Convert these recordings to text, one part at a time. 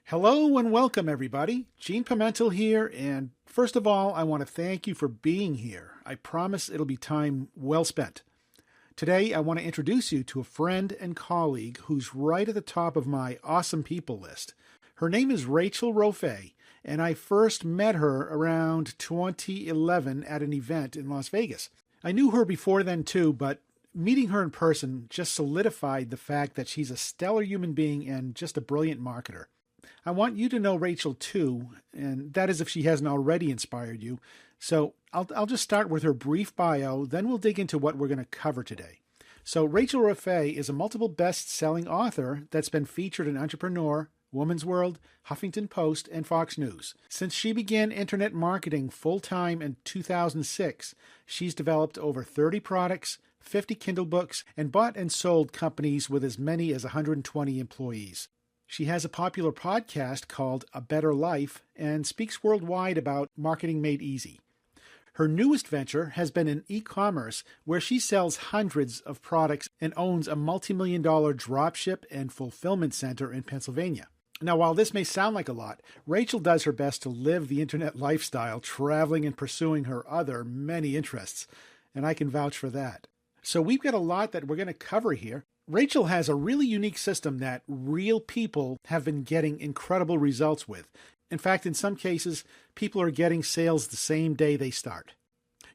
Hello and welcome, everybody. Gene Pimentel here, and first of all, I want to thank you for being here. I promise it'll be time well spent. Today, I want to introduce you to a friend and colleague who's right at the top of my awesome people list. Her name is Rachel Rofe, and I first met her around 2011 at an event in Las Vegas. I knew her before then too, but meeting her in person just solidified the fact that she's a stellar human being and just a brilliant marketer. I want you to know Rachel too, and that is if she hasn't already inspired you. So I'll just start with her brief bio, then we'll dig into what we're going to cover today. So Rachel Rofe is a multiple best-selling author that's been featured in Entrepreneur, Woman's World, Huffington Post, and Fox News. Since she began internet marketing full-time in 2006, she's developed over 30 products, 50 Kindle books, and bought and sold companies with as many as 120 employees. She has a popular podcast called A Better Life and speaks worldwide about marketing made easy. Her newest venture has been in e-commerce, where she sells hundreds of products and owns a multi-million-dollar dropship and fulfillment center in Pennsylvania. Now, while this may sound like a lot, Rachel does her best to live the internet lifestyle, traveling and pursuing her other many interests, and I can vouch for that. So we've got a lot that we're going to cover here. Rachel has a really unique system that real people have been getting incredible results with. In fact, in some cases, people are getting sales the same day they start.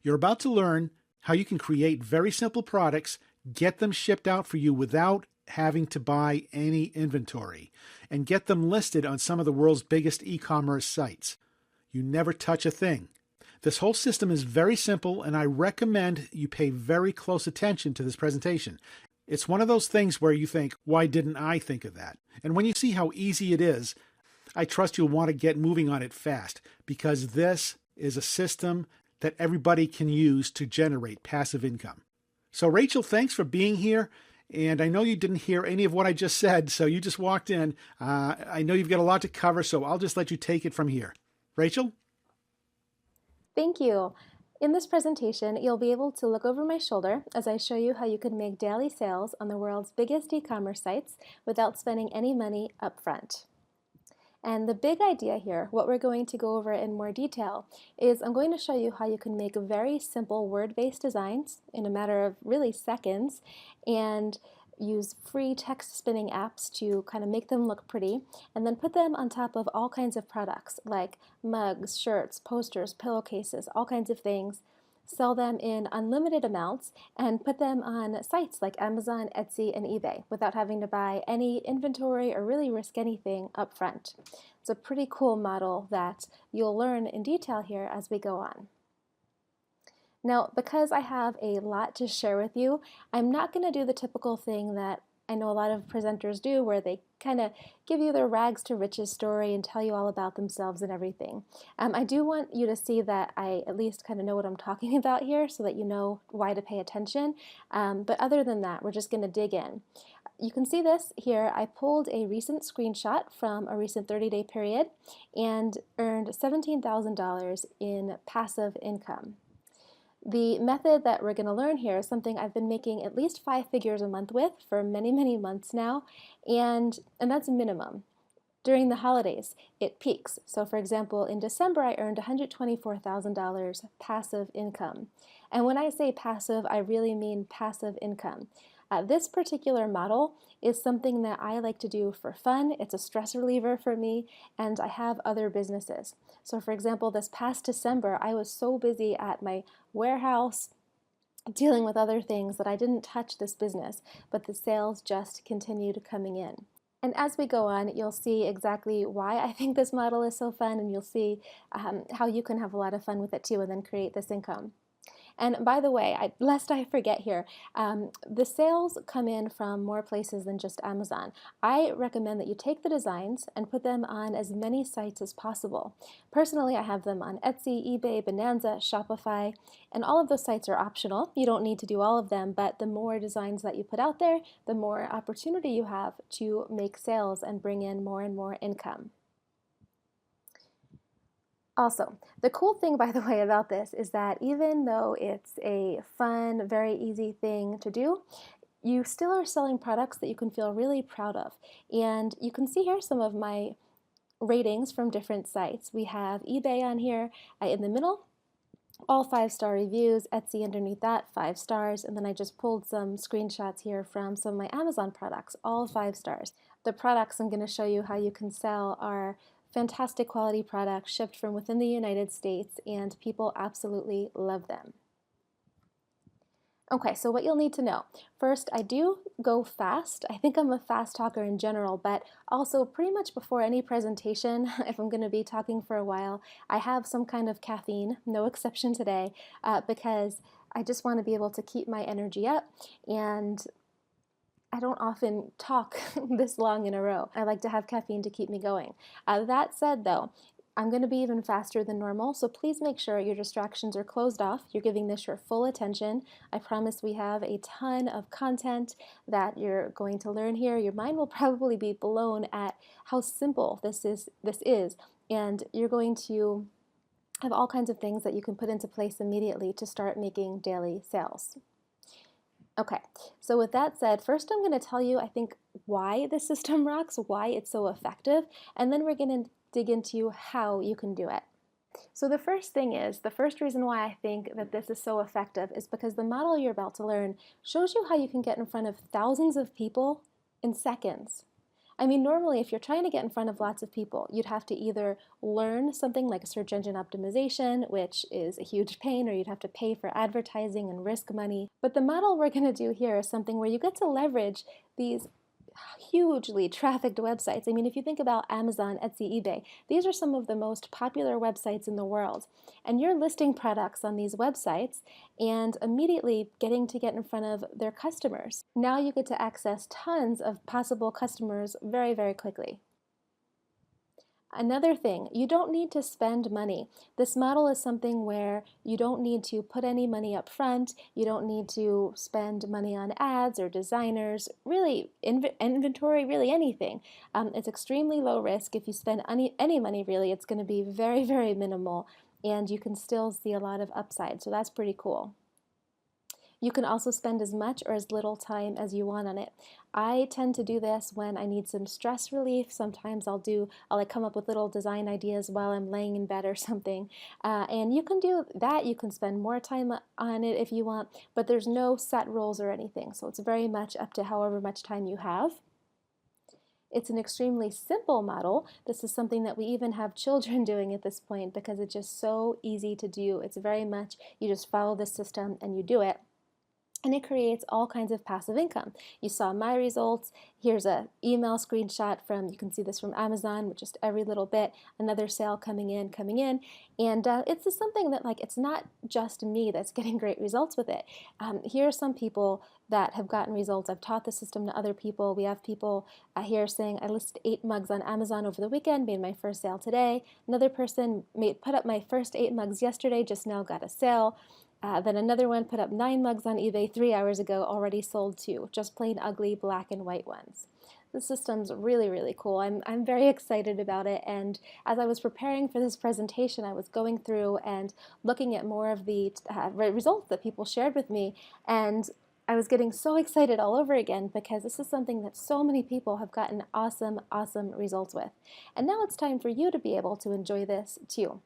You're about to learn how you can create very simple products, get them shipped out for you without having to buy any inventory, and get them listed on some of the world's biggest e-commerce sites. You never touch a thing. This whole system is very simple, and I recommend you pay very close attention to this presentation. It's one of those things where you think, why didn't I think of that? And when you see how easy it is, I trust you'll want to get moving on it fast, because this is a system that everybody can use to generate passive income. So Rachel, thanks for being here. And I know you didn't hear any of what I just said, so you just walked in. I know you've got a lot to cover, so I'll just let you take it from here. Rachel? Thank you. In this presentation, you'll be able to look over my shoulder as I show you how you can make daily sales on the world's biggest e-commerce sites without spending any money up front. And the big idea here, what we're going to go over in more detail, is I'm going to show you how you can make very simple word-based designs in a matter of really seconds and use free text spinning apps to kind of make them look pretty, and then put them on top of all kinds of products like mugs, shirts, posters, pillowcases, all kinds of things, sell them in unlimited amounts, and put them on sites like Amazon, Etsy, and eBay without having to buy any inventory or really risk anything up front. It's a pretty cool model that you'll learn in detail here as we go on. Now, because I have a lot to share with you, I'm not going to do the typical thing that I know a lot of presenters do, where they kind of give you their rags to riches story and tell you all about themselves and everything. I do want you to see that I at least kind of know what I'm talking about here so that you know why to pay attention. But other than that, we're just going to dig in. You can see this here. I pulled a recent screenshot from a recent 30-day period and earned $17,000 in passive income. The method that we're going to learn here is something I've been making at least 5 figures a month with for many, many months now, and that's a minimum. During the holidays, it peaks. So for example, in December, I earned $124,000 passive income. And when I say passive, I really mean passive income. This particular model is something that I like to do for fun. It's a stress reliever for me, and I have other businesses. So for example, this past December, I was so busy at my warehouse dealing with other things that I didn't touch this business, but the sales just continued coming in. And as we go on, you'll see exactly why I think this model is so fun, and you'll see how you can have a lot of fun with it too and then create this income. And by the way, lest I forget here, the sales come in from more places than just Amazon. I recommend that you take the designs and put them on as many sites as possible. Personally, I have them on Etsy, eBay, Bonanza, Shopify, and all of those sites are optional. You don't need to do all of them, but the more designs that you put out there, the more opportunity you have to make sales and bring in more and more income. Also, the cool thing, by the way, about this is that even though it's a fun, very easy thing to do, you still are selling products that you can feel really proud of. And you can see here some of my ratings from different sites. We have eBay on here in the middle, all 5-star reviews. Etsy underneath that, 5 stars. And then I just pulled some screenshots here from some of my Amazon products, all 5 stars. The products I'm going to show you how you can sell are fantastic quality products shipped from within the United States, and people absolutely love them. Okay, so what you'll need to know. First, I do go fast. I think I'm a fast talker in general, but also pretty much before any presentation, if I'm going to be talking for a while, I have some kind of caffeine, no exception today, because I just want to be able to keep my energy up, and I don't often talk this long in a row. I like to have caffeine to keep me going. That said, though, I'm going to be even faster than normal, so please make sure your distractions are closed off. You're giving this your full attention. I promise we have a ton of content that you're going to learn here. Your mind will probably be blown at how simple this is, and you're going to have all kinds of things that you can put into place immediately to start making daily sales. Okay, so with that said, first I'm going to tell you, I think, why the system rocks, why it's so effective, and then we're going to dig into how you can do it. So the first thing is, the first reason why I think that this is so effective is because the model you're about to learn shows you how you can get in front of thousands of people in seconds. I mean, normally if you're trying to get in front of lots of people, you'd have to either learn something like search engine optimization, which is a huge pain, or you'd have to pay for advertising and risk money. But the model we're going to do here is something where you get to leverage these hugely trafficked websites. I mean, if you think about Amazon, Etsy, eBay, these are some of the most popular websites in the world. And you're listing products on these websites and immediately getting to get in front of their customers. Now you get to access tons of possible customers very, very quickly. Another thing, you don't need to spend money. This model is something where you don't need to put any money up front. You don't need to spend money on ads or designers, really inventory, really anything. It's extremely low risk. If you spend any money, really, it's going to be very, very minimal, and you can still see a lot of upside. So that's pretty cool. You can also spend as much or as little time as you want on it. I tend to do this when I need some stress relief. Sometimes I'll like come up with little design ideas while I'm laying in bed or something. And you can do that. You can spend more time on it if you want, but there's no set rules or anything. So it's very much up to however much time you have. It's an extremely simple model. This is something that we even have children doing at this point because it's just so easy to do. It's very much, you just follow the system and you do it. And it creates all kinds of passive income. You saw my results. Here's an email screenshot from, you can see this from Amazon with just every little bit, another sale coming in. And it's just something that, like, it's not just me that's getting great results with it. Here are some people that have gotten results. I've taught the system to other people. We have people here saying, I listed 8 mugs on Amazon over the weekend, made my first sale today. Another person put up my first 8 mugs yesterday, just now got a sale. Then another one put up 9 mugs on eBay 3 hours ago, already sold 2, just plain ugly black and white ones. The system's really, really cool. I'm very excited about it, and as I was preparing for this presentation, I was going through and looking at more of the results that people shared with me, and I was getting so excited all over again because this is something that so many people have gotten awesome, awesome results with. And now it's time for you to be able to enjoy this too.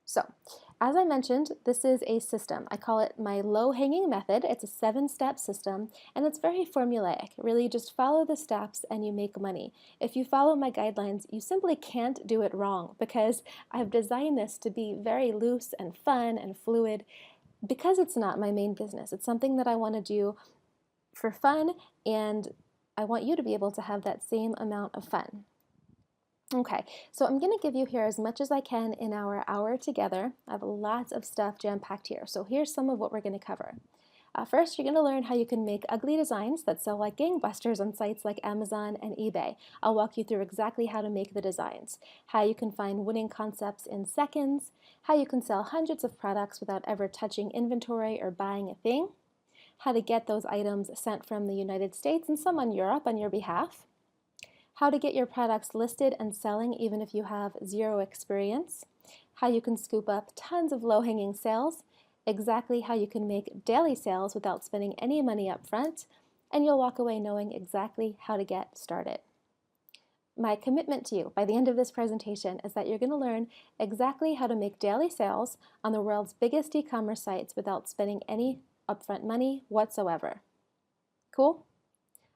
So, as I mentioned, this is a system. I call it my low-hanging method. It's a 7-step system, and it's very formulaic. Really, just follow the steps and you make money. If you follow my guidelines, you simply can't do it wrong because I've designed this to be very loose and fun and fluid because it's not my main business. It's something that I want to do for fun, and I want you to be able to have that same amount of fun. Okay, so I'm going to give you here as much as I can in our hour together. I have lots of stuff jam-packed here, so here's some of what we're going to cover. First, you're going to learn how you can make ugly designs that sell like gangbusters on sites like Amazon and eBay. I'll walk you through exactly how to make the designs, how you can find winning concepts in seconds, how you can sell hundreds of products without ever touching inventory or buying a thing, how to get those items sent from the United States and some on Europe on your behalf, how to get your products listed and selling even if you have 0 experience, how you can scoop up tons of low-hanging sales, exactly how you can make daily sales without spending any money up front, and you'll walk away knowing exactly how to get started. my commitment to you by the end of this presentation is that you're going to learn exactly how to make daily sales on the world's biggest e-commerce sites without spending any upfront money whatsoever. Cool?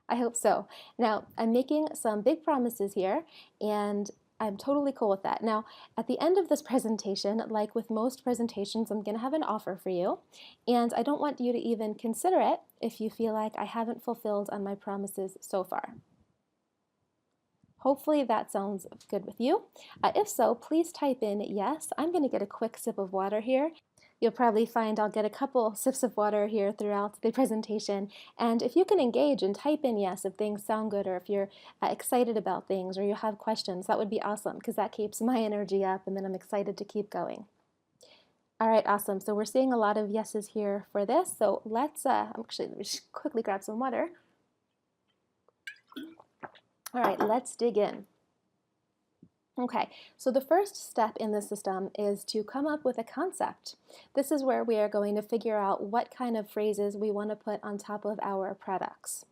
I hope so. Now, I'm making some big promises here, and I'm totally cool with that. Now, at the end of this presentation, like with most presentations, I'm going to have an offer for you, and I don't want you to even consider it if you feel like I haven't fulfilled on my promises so far. Hopefully that sounds good with you. If so, please type in yes. I'm going to get a quick sip of water here. You'll probably find I'll get a couple sips of water here throughout the presentation. And if you can engage and type in yes if things sound good, or if you're excited about things, or you have questions, that would be awesome, because that keeps my energy up and then I'm excited to keep going. All right, awesome. So we're seeing a lot of yeses here for this. So let's, actually, let me just quickly grab some water. All right, let's dig in. Okay, so the first step in the system is to come up with a concept. This is where we are going to figure out what kind of phrases we want to put on top of our products.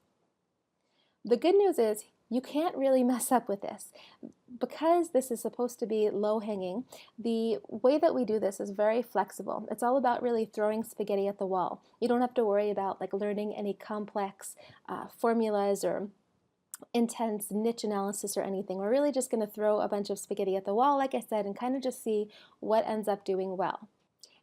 The good news is you can't really mess up with this. Because this is supposed to be low-hanging, the way that we do this is very flexible. It's all about really throwing spaghetti at the wall. You don't have to worry about like learning any complex formulas or intense niche analysis or anything. We're really just going to throw a bunch of spaghetti at the wall, like I said, and kind of just see what ends up doing well.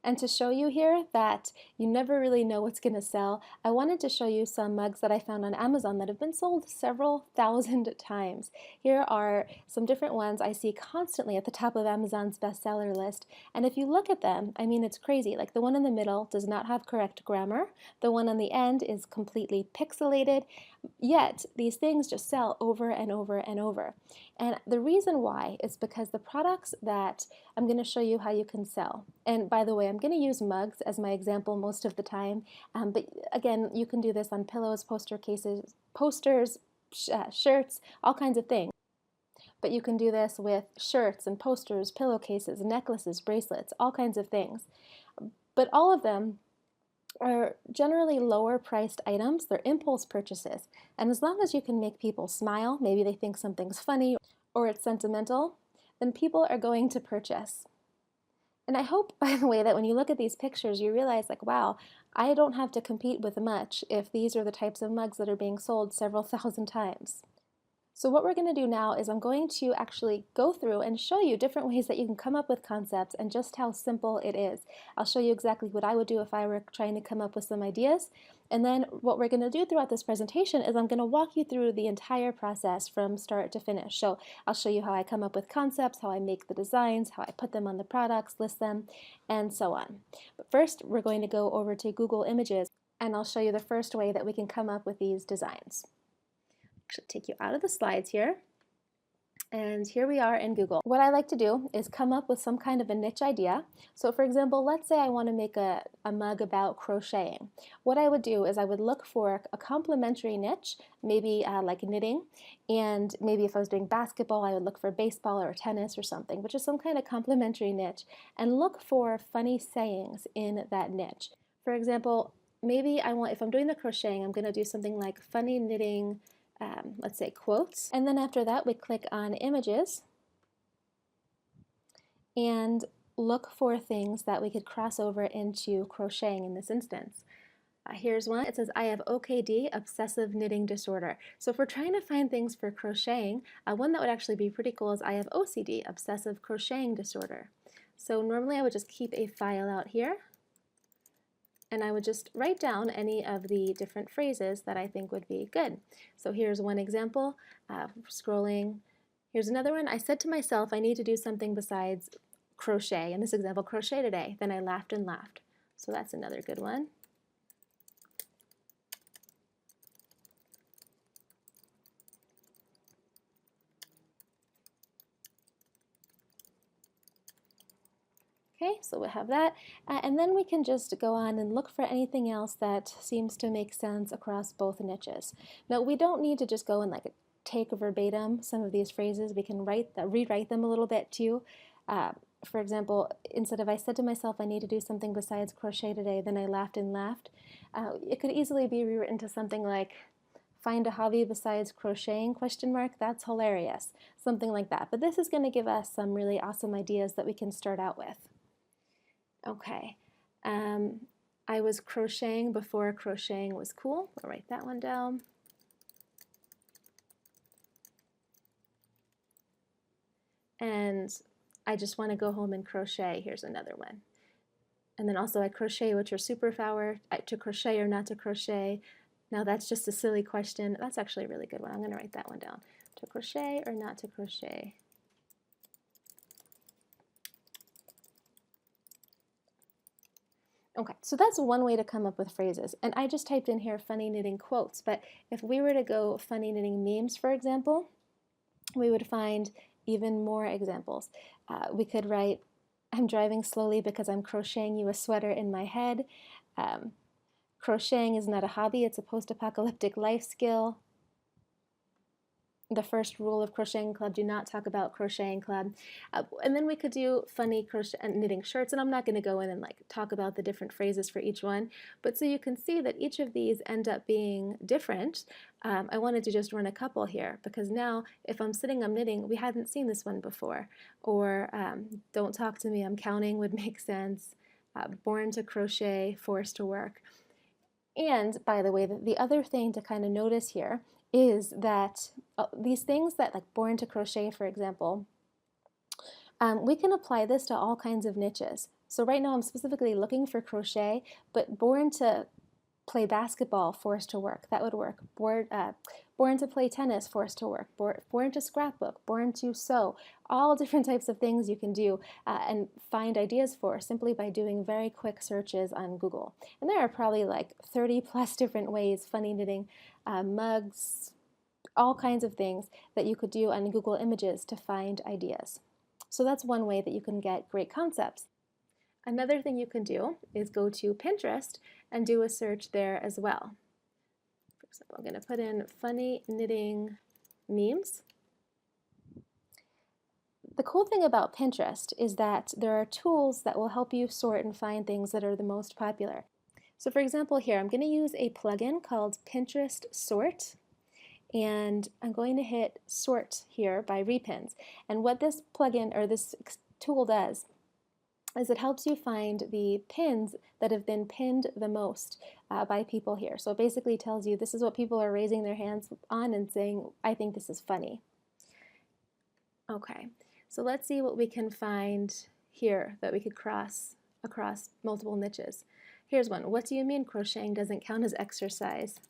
And to show you here that you never really know what's going to sell, I wanted to show you some mugs that I found on Amazon that have been sold several thousand times. Here are some different ones I see constantly at the top of Amazon's bestseller list. And if you look at them, I mean, it's crazy. Like the one in the middle does not have correct grammar. The one on the end is completely pixelated. Yet these things just sell over and over and over. And the reason why is because the products that I'm going to show you how you can sell. And by the way, I'm going to use mugs as my example most of the time. But again, you can do this on pillows, poster cases, posters, shirts, all kinds of things. But you can do this with shirts and posters, pillowcases, necklaces, bracelets, all kinds of things. But all of them are generally lower priced items. They're impulse purchases. And as long as you can make people smile, maybe they think something's funny or it's sentimental, then people are going to purchase. And I hope, by the way, that when you look at these pictures, you realize like, wow, I don't have to compete with much if these are the types of mugs that are being sold several thousand times. So what we're going to do now is I'm going to actually go through and show you different ways that you can come up with concepts and just how simple it is. I'll show you exactly what I would do if I were trying to come up with some ideas. And then what we're going to do throughout this presentation is I'm going to walk you through the entire process from start to finish. So I'll show you how I come up with concepts, how I make the designs, how I put them on the products, list them, and so on. But first, we're going to go over to Google Images, and I'll show you the first way that we can come up with these designs. Actually take you out of the slides here. And here we are in Google. What I like to do is come up with some kind of a niche idea. So for example, let's say I want to make a mug about crocheting. What I would do is I would look for a complementary niche, maybe like knitting, and maybe if I was doing basketball, I would look for baseball or tennis or something, but just some kind of complementary niche, and look for funny sayings in that niche. For example, maybe if I'm doing the crocheting, I'm going to do something like funny knitting, let's say quotes. And then after that, we click on images and look for things that we could cross over into crocheting in this instance. Here's one. It says, I have OKD, obsessive knitting disorder. So if we're trying to find things for crocheting, one that would actually be pretty cool is I have OCD, obsessive crocheting disorder. So normally I would just keep a file out here, and I would just write down any of the different phrases that I think would be good. So here's one example, scrolling. Here's another one. I said to myself, I need to do something besides crochet. In this example, crochet today. Then I laughed and laughed. So that's another good one. Okay, so we have that, and then we can just go on and look for anything else that seems to make sense across both niches. Now, we don't need to just go and like take verbatim some of these phrases. We can rewrite them a little bit too. For example, instead of I said to myself, I need to do something besides crochet today, then I laughed and laughed, it could easily be rewritten to something like, find a hobby besides crocheting, question mark, that's hilarious, something like that. But this is going to give us some really awesome ideas that we can start out with. Okay, I was crocheting before crocheting was cool. I'll write that one down. And I just want to go home and crochet. Here's another one. And then also I crochet, what's your superpower? To crochet or not to crochet? Now that's just a silly question. That's actually a really good one. I'm going to write that one down. To crochet or not to crochet? Okay, so that's one way to come up with phrases. And I just typed in here funny knitting quotes, but if we were to go funny knitting memes, for example, we would find even more examples. We could write, I'm driving slowly because I'm crocheting you a sweater in my head. Crocheting is not a hobby, it's a post-apocalyptic life skill. The first rule of Crocheting Club, do not talk about Crocheting Club. And then we could do funny crochet and knitting shirts, and I'm not going to go in and talk about the different phrases for each one, but so you can see that each of these end up being different. I wanted to just run a couple here, because now if I'm sitting, I'm knitting, we hadn't seen this one before. Or don't talk to me, I'm counting would make sense. Born to crochet, forced to work. And by the way, the other thing to kind of notice here is that these things that, like born to crochet, for example, we can apply this to all kinds of niches. So right now I'm specifically looking for crochet, but born to play basketball, forced to work, that would work. Born to play tennis, forced to work. Born to scrapbook, born to sew. All different types of things you can do and find ideas for simply by doing very quick searches on Google. And there are probably like 30 plus different ways, funny knitting, mugs, all kinds of things that you could do on Google Images to find ideas. So that's one way that you can get great concepts. Another thing you can do is go to Pinterest and do a search there as well. For example, I'm going to put in funny knitting memes. The cool thing about Pinterest is that there are tools that will help you sort and find things that are the most popular. So for example here, I'm going to use a plugin called Pinterest Sort, and I'm going to hit Sort here by Repins. And what this plugin or this tool does is it helps you find the pins that have been pinned the most by people here. So it basically tells you this is what people are raising their hands on and saying, I think this is funny. Okay, so let's see what we can find here that we could cross across multiple niches. Here's one. What do you mean crocheting doesn't count as exercise?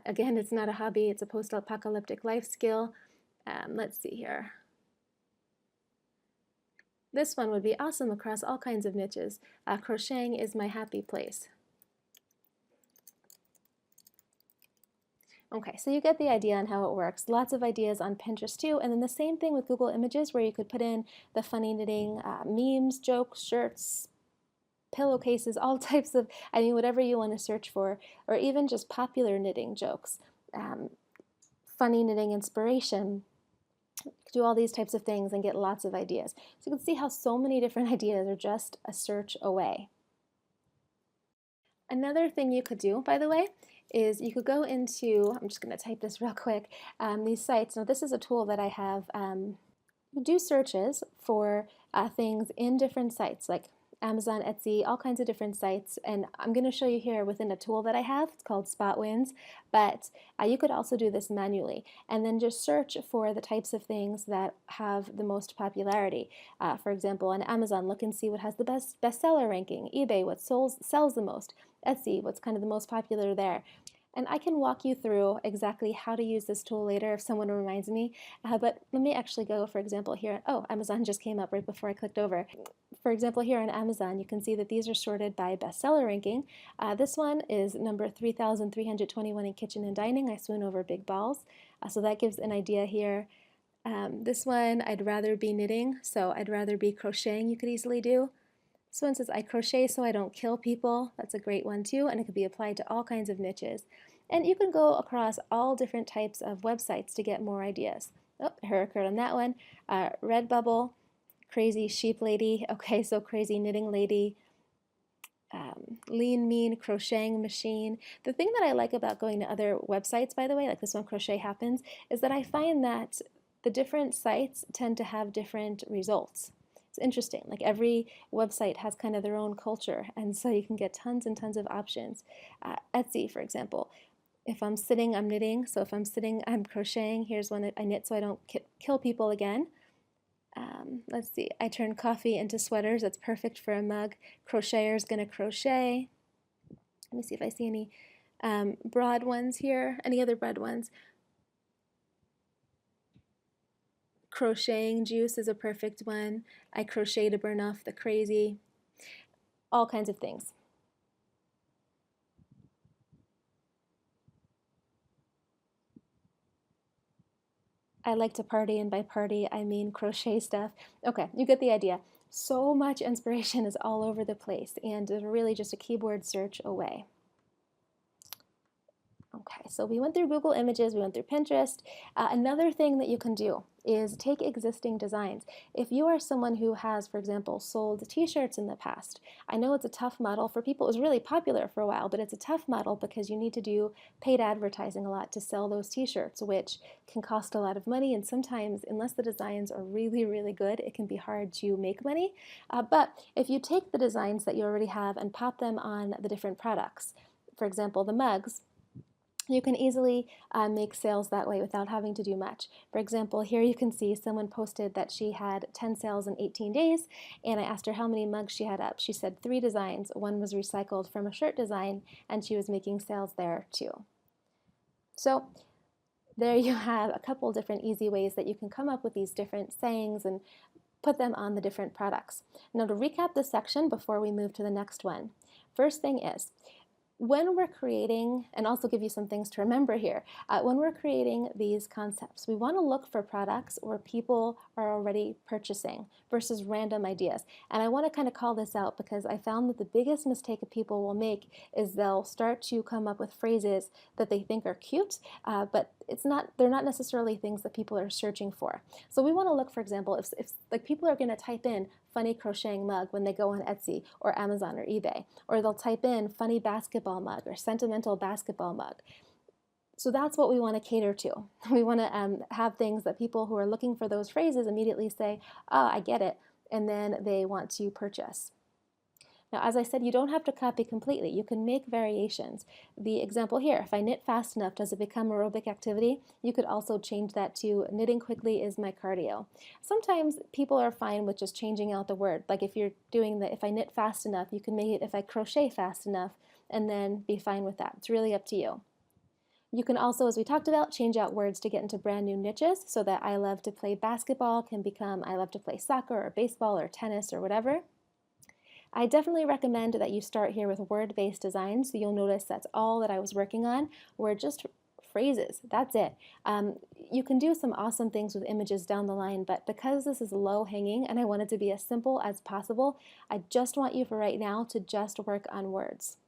Again, it's not a hobby, it's a post-apocalyptic life skill. Let's see here. This one would be awesome across all kinds of niches. Crocheting is my happy place. Okay, so you get the idea on how it works. Lots of ideas on Pinterest too, and then the same thing with Google Images, where you could put in the funny knitting memes, jokes, shirts, pillowcases, all types of, I mean, whatever you want to search for, or even just popular knitting jokes, funny knitting inspiration. Do all these types of things and get lots of ideas. So you can see how so many different ideas are just a search away. Another thing you could do, by the way, is you could go into, I'm just going to type this real quick, these sites. Now this is a tool that I have. Do searches for things in different sites like Amazon, Etsy, all kinds of different sites, and I'm going to show you here within a tool that I have. It's called Spot Wins, but you could also do this manually and then just search for the types of things that have the most popularity. For example, on Amazon, look and see what has the best bestseller ranking. eBay, what sells the most. Etsy, what's kind of the most popular there. And I can walk you through exactly how to use this tool later if someone reminds me, but let me actually go, for example, here. Oh, Amazon just came up right before I clicked over. For example, here on Amazon, you can see that these are sorted by bestseller ranking. This one is number 3,321 in kitchen and dining. I swoon over big balls, so that gives an idea here. This one, I'd rather be knitting, so I'd rather be crocheting, you could easily do. This one says, I crochet so I don't kill people. That's a great one too, and it could be applied to all kinds of niches. And you can go across all different types of websites to get more ideas. Oh, her occurred on that one. Redbubble, crazy sheep lady. Okay, so crazy knitting lady. Lean Mean Crocheting Machine. The thing that I like about going to other websites, by the way, like this one, Crochet Happens, is that I find that the different sites tend to have different results. It's interesting. Like every website has kind of their own culture, and so you can get tons and tons of options. Etsy, for example. If I'm sitting, I'm knitting. So if I'm sitting, I'm crocheting. Here's one that I knit so I don't kill people again. Let's see, I turn coffee into sweaters. That's perfect for a mug. Crocheter's gonna crochet. Let me see if I see any broad ones here. Any other broad ones? Crocheting juice is a perfect one. I crochet to burn off the crazy. All kinds of things. I like to party, and by party I mean crochet stuff. Okay, you get the idea. So much inspiration is all over the place, and it's really just a keyboard search away. Okay, so we went through Google Images, we went through Pinterest. Another thing that you can do is take existing designs. If you are someone who has, for example, sold t-shirts in the past, I know it's a tough model for people. It was really popular for a while, but it's a tough model because you need to do paid advertising a lot to sell those t-shirts, which can cost a lot of money, and sometimes, unless the designs are really, really good, it can be hard to make money. But if you take the designs that you already have and pop them on the different products, for example, the mugs, you can easily make sales that way without having to do much. For example, here you can see someone posted that she had 10 sales in 18 days, and I asked her how many mugs she had up. She said 3 designs. One was recycled from a shirt design, and she was making sales there too. So there you have a couple different easy ways that you can come up with these different sayings and put them on the different products. Now, to recap this section before we move to the next one, first thing is, when we're creating, and also give you some things to remember here, when we're creating these concepts, we want to look for products where people are already purchasing versus random ideas. And I want to kind of call this out because I found that the biggest mistake that people will make is they'll start to come up with phrases that they think are cute, but they're not necessarily things that people are searching for. So we want to look, for example, if like people are going to type in funny crocheting mug when they go on Etsy or Amazon or eBay, or they'll type in funny basketball mug or sentimental basketball mug. So that's what we want to cater to. We want to have things that people who are looking for those phrases immediately say, oh, I get it, and then they want to purchase. Now, as I said, you don't have to copy completely. You can make variations. The example here, if I knit fast enough, does it become aerobic activity? You could also change that to knitting quickly is my cardio. Sometimes people are fine with just changing out the word. Like if you're doing the, if I knit fast enough, you can make it if I crochet fast enough, and then be fine with that. It's really up to you. You can also, as we talked about, change out words to get into brand new niches so that I love to play basketball can become I love to play soccer or baseball or tennis or whatever. I definitely recommend that you start here with word-based designs. So you'll notice that's all that I was working on were just phrases. That's it. You can do some awesome things with images down the line, but because this is low-hanging and I want it to be as simple as possible, I just want you for right now to just work on words.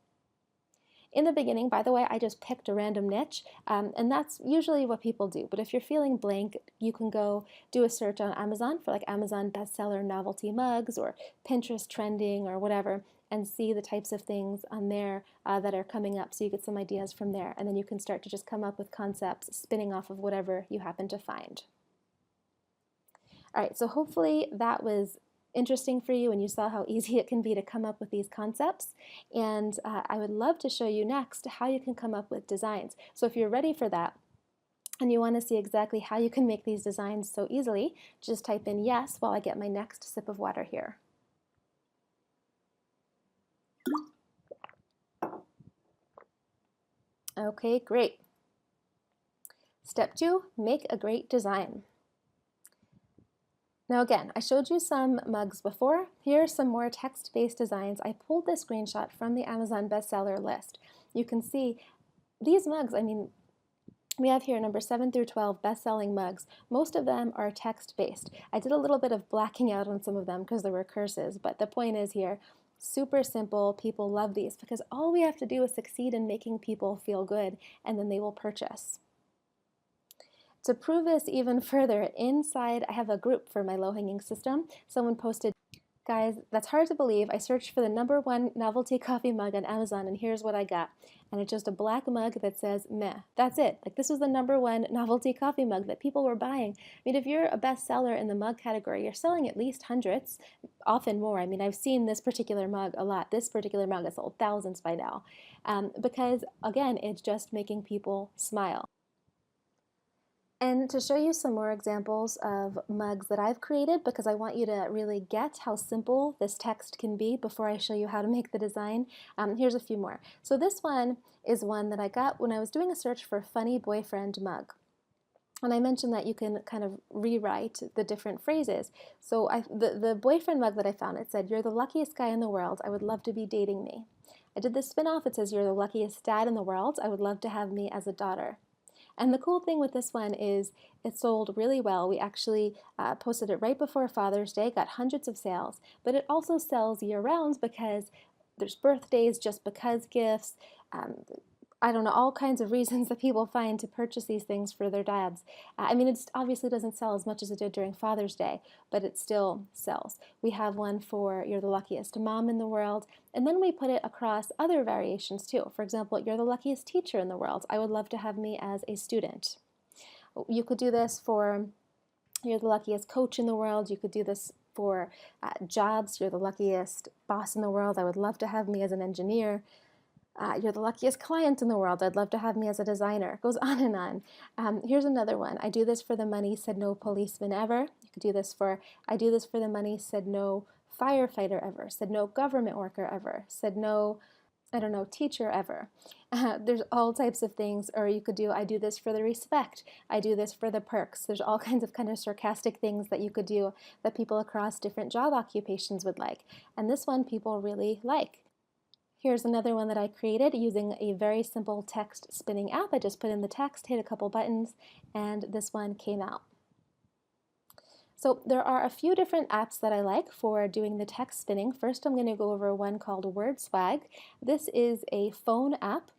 In the beginning, by the way, I just picked a random niche, and that's usually what people do. But if you're feeling blank, you can go do a search on Amazon for like Amazon bestseller novelty mugs or Pinterest trending or whatever, and see the types of things on there that are coming up, so you get some ideas from there. And then you can start to just come up with concepts spinning off of whatever you happen to find. All right, so hopefully that was interesting for you and you saw how easy it can be to come up with these concepts. And I would love to show you next how you can come up with designs. So if you're ready for that and you want to see exactly how you can make these designs so easily, just type in yes while I get my next sip of water here. Okay, great. Step 2, make a great design. Now again, I showed you some mugs before. Here are some more text-based designs. I pulled this screenshot from the Amazon bestseller list. You can see these mugs, I mean, we have here number 7 through 12 best-selling mugs. Most of them are text-based. I did a little bit of blacking out on some of them because there were curses, but the point is here, super simple. People love these because all we have to do is succeed in making people feel good, and then they will purchase. To prove this even further, inside I have a group for my low-hanging system. Someone posted, guys, that's hard to believe. I searched for the #1 novelty coffee mug on Amazon and here's what I got. And it's just a black mug that says meh. That's it. Like, this was the #1 novelty coffee mug that people were buying. I mean, if you're a bestseller in the mug category, you're selling at least hundreds, often more. I mean, I've seen this particular mug a lot. This particular mug has sold thousands by now. Because again, it's just making people smile. And to show you some more examples of mugs that I've created, because I want you to really get how simple this text can be before I show you how to make the design, here's a few more. So this one is one that I got when I was doing a search for funny boyfriend mug. And I mentioned that you can kind of rewrite the different phrases. So the boyfriend mug that I found, it said, "You're the luckiest guy in the world. I would love to be dating me." I did the spin-off. It says, "You're the luckiest dad in the world. I would love to have me as a daughter." And the cool thing with this one is it sold really well. We actually posted it right before Father's Day, got hundreds of sales, but it also sells year-round because there's birthdays, just because gifts, I don't know, all kinds of reasons that people find to purchase these things for their dads. I mean, it obviously doesn't sell as much as it did during Father's Day, but it still sells. We have one for "You're the luckiest mom in the world," and then we put it across other variations too. For example, "You're the luckiest teacher in the world. I would love to have me as a student." You could do this for "You're the luckiest coach in the world." You could do this for jobs. "You're the luckiest boss in the world. I would love to have me as an engineer." "You're the luckiest client in the world. I'd love to have me as a designer." It goes on and on. Here's another one. "I do this for the money, said no policeman ever." You could do this for, "I do this for the money, said no firefighter ever, said no government worker ever, said no, I don't know, teacher ever." There's all types of things. Or you could do, "I do this for the respect. I do this for the perks." There's all kinds of kind of sarcastic things that you could do that people across different job occupations would like. And this one people really like. Here's another one that I created using a very simple text spinning app. I just put in the text, hit a couple buttons, and this one came out. So there are a few different apps that I like for doing the text spinning. First, I'm going to go over one called WordSwag. This is a phone app.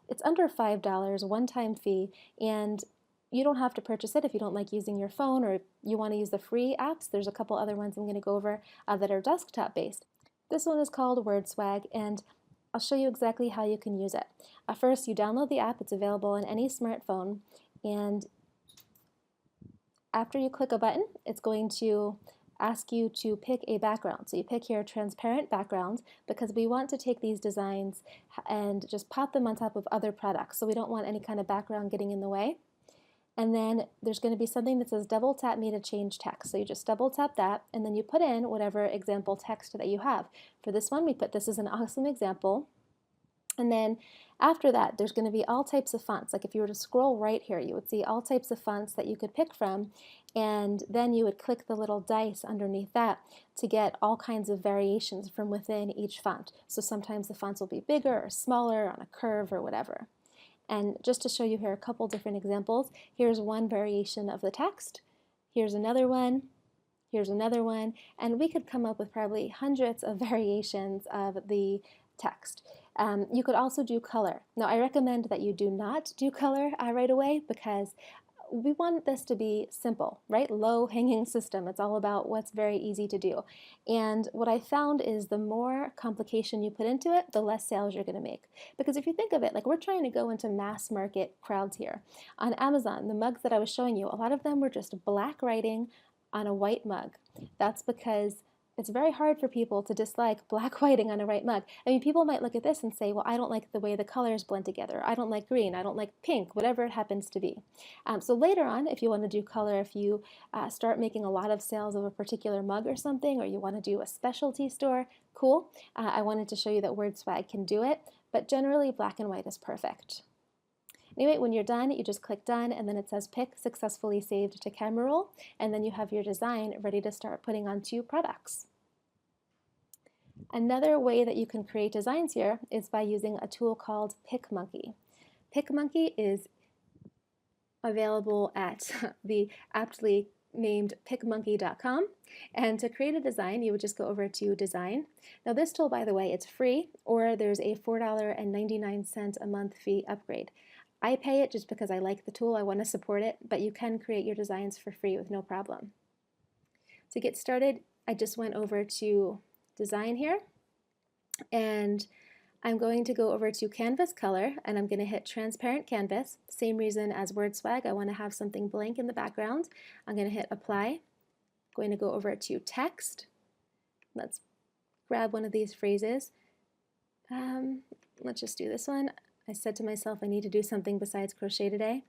It's under $5, one-time fee, and you don't have to purchase it if you don't like using your phone or you want to use the free apps. There's a couple other ones I'm going to go over that are desktop-based. This one is called WordSwag, and I'll show you exactly how you can use it. First, you download the app. It's available on any smartphone, and after you click a button, it's going to ask you to pick a background. So you pick here transparent background because we want to take these designs and just pop them on top of other products. So we don't want any kind of background getting in the way. And then there's going to be something that says double tap me to change text. So you just double tap that, and then you put in whatever example text that you have. For this one, we put "This is an awesome example." And then after that, there's going to be all types of fonts. Like if you were to scroll right here, you would see all types of fonts that you could pick from, and then you would click the little dice underneath that to get all kinds of variations from within each font. So sometimes the fonts will be bigger or smaller on a curve or whatever. And just to show you here a couple different examples, here's one variation of the text, here's another one, here's another one, and we could come up with probably hundreds of variations of the text. You could also do color. Now, I recommend that you do not do color right away because we want this to be simple, right? Low-hanging system. It's all about what's very easy to do. And what I found is the more complication you put into it, the less sales you're going to make. Because if you think of it, like we're trying to go into mass market crowds here. On Amazon, the mugs that I was showing you, a lot of them were just black writing on a white mug. That's because it's very hard for people to dislike black whiting on a white mug. I mean, people might look at this and say, well, I don't like the way the colors blend together. I don't like green. I don't like pink, whatever it happens to be. So later on, if you want to do color, if you start making a lot of sales of a particular mug or something, or you want to do a specialty store, cool. I wanted to show you that WordSwag can do it, but generally black and white is perfect. Anyway, when you're done, you just click done, and then it says pick successfully saved to camera roll, and then you have your design ready to start putting onto products. Another way that you can create designs here is by using a tool called PicMonkey. PicMonkey is available at the aptly named picmonkey.com, and to create a design you would just go over to design. Now this tool, by the way, it's free, or there's a $4.99 a month fee upgrade. I pay it just because I like the tool, I want to support it, but you can create your designs for free with no problem. To get started, I just went over to design here, and I'm going to go over to canvas color, and I'm going to hit transparent canvas. Same reason as word swag, I want to have something blank in the background. I'm going to hit apply. I'm going to go over to text. Let's grab one of these phrases. Let's just do this one. I said to myself I need to do something besides crochet today.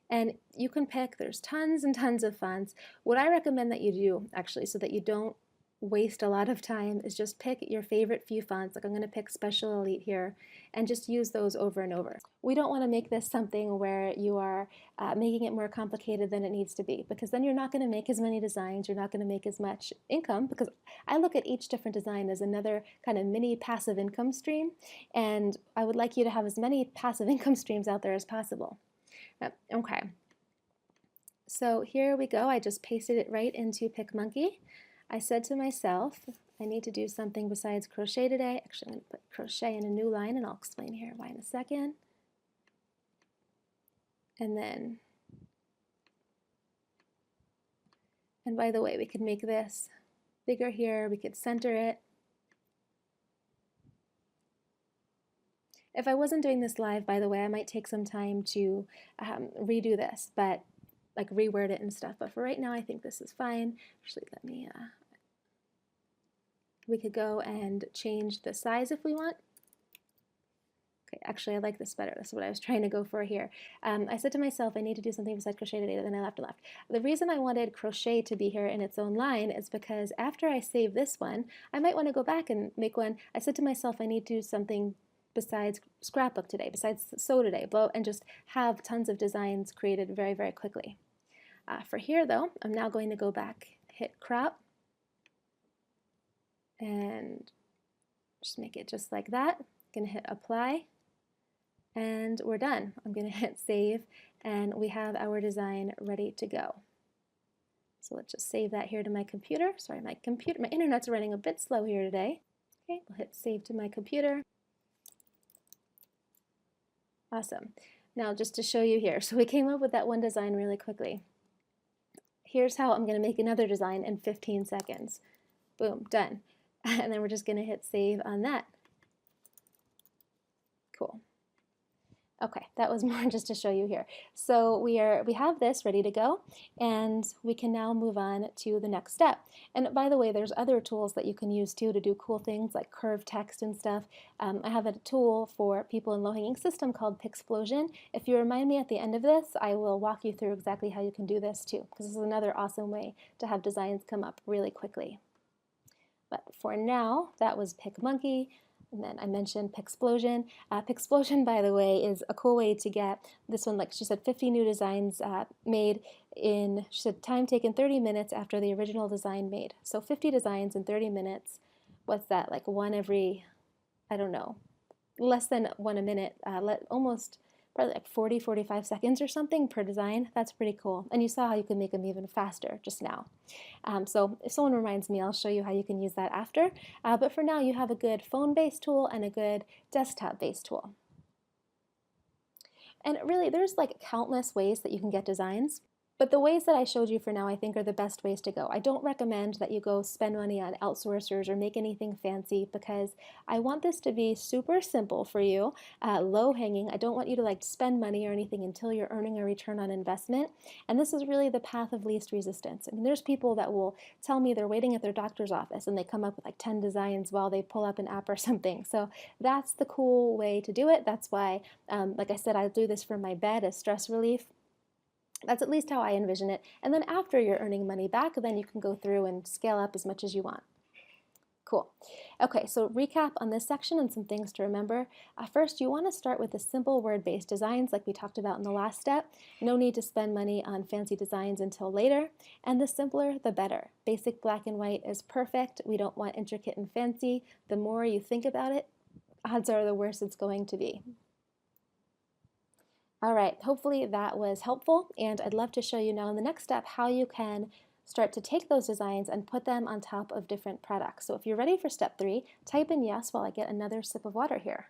And you can pick, there's tons and tons of fonts. What I recommend that you do, actually, so that you don't waste a lot of time, is just pick your favorite few fonts. Like I'm going to pick Special Elite here and just use those over and over. We don't want to make this something where you are making it more complicated than it needs to be, because then you're not going to make as many designs, you're not going to make as much income, because I look at each different design as another kind of mini passive income stream, and I would like you to have as many passive income streams out there as possible. Okay, so here we go. I just pasted it right into PicMonkey. I said to myself, I need to do something besides crochet today. Actually, I'm going to put crochet in a new line, and I'll explain here why in a second. And then, and by the way, we could make this bigger here. We could center it. If I wasn't doing this live, by the way, I might take some time to redo this, but like reword it and stuff. But for right now, I think this is fine. Actually, let me, we could go and change the size if we want. Okay, actually, I like this better. That's what I was trying to go for here. I said to myself, I need to do something besides crochet today, then I left and left. The reason I wanted crochet to be here in its own line is because after I save this one, I might want to go back and make one. I said to myself, I need to do something besides scrapbook today, besides sew today, and just have tons of designs created very, very quickly. For here though, I'm now going to go back, hit crop, and just make it just like that. I'm going to hit apply, and we're done. I'm going to hit save, and we have our design ready to go. So let's just save that here to my computer. Sorry, my internet's running a bit slow here today. Okay, we'll hit save to my computer. Awesome. Now just to show you here, so we came up with that one design really quickly. Here's how I'm going to make another design in 15 seconds. Boom, done. And then we're just going to hit save on that. Cool. Okay, that was more just to show you here. So we have this ready to go, and we can now move on to the next step. And by the way, there's other tools that you can use too to do cool things like curved text and stuff. I have a tool for people in low-hanging system called Pixplosion. If you remind me at the end of this, I will walk you through exactly how you can do this too, because this is another awesome way to have designs come up really quickly. But for now, that was PicMonkey. And then I mentioned Pixplosion. Pixplosion, by the way, is a cool way to get this one, like she said, 50 new designs made in, she said, time taken 30 minutes after the original design made. So 50 designs in 30 minutes. What's that, like one every, I don't know, less than one a minute, almost probably like 40, 45 seconds or something per design. That's pretty cool. And you saw how you can make them even faster just now. So if someone reminds me, I'll show you how you can use that after. But for now, you have a good phone-based tool and a good desktop-based tool. And really, there's like countless ways that you can get designs. But the ways that I showed you for now, I think, are the best ways to go. I don't recommend that you go spend money on outsourcers or make anything fancy, because I want this to be super simple for you, low hanging. I don't want you to like spend money or anything until you're earning a return on investment. And this is really the path of least resistance. I mean, there's people that will tell me they're waiting at their doctor's office and they come up with like 10 designs while they pull up an app or something. So that's the cool way to do it. That's why, like I said, I do this from my bed as stress relief. That's at least how I envision it. And then after you're earning money back, then you can go through and scale up as much as you want. Cool. Okay, so recap on this section and some things to remember. First, you want to start with the simple word-based designs like we talked about in the last step. No need to spend money on fancy designs until later. And the simpler, the better. Basic black and white is perfect. We don't want intricate and fancy. The more you think about it, odds are the worse it's going to be. All right, hopefully that was helpful, and I'd love to show you now in the next step how you can start to take those designs and put them on top of different products. So if you're ready for step 3, type in yes while I get another sip of water here.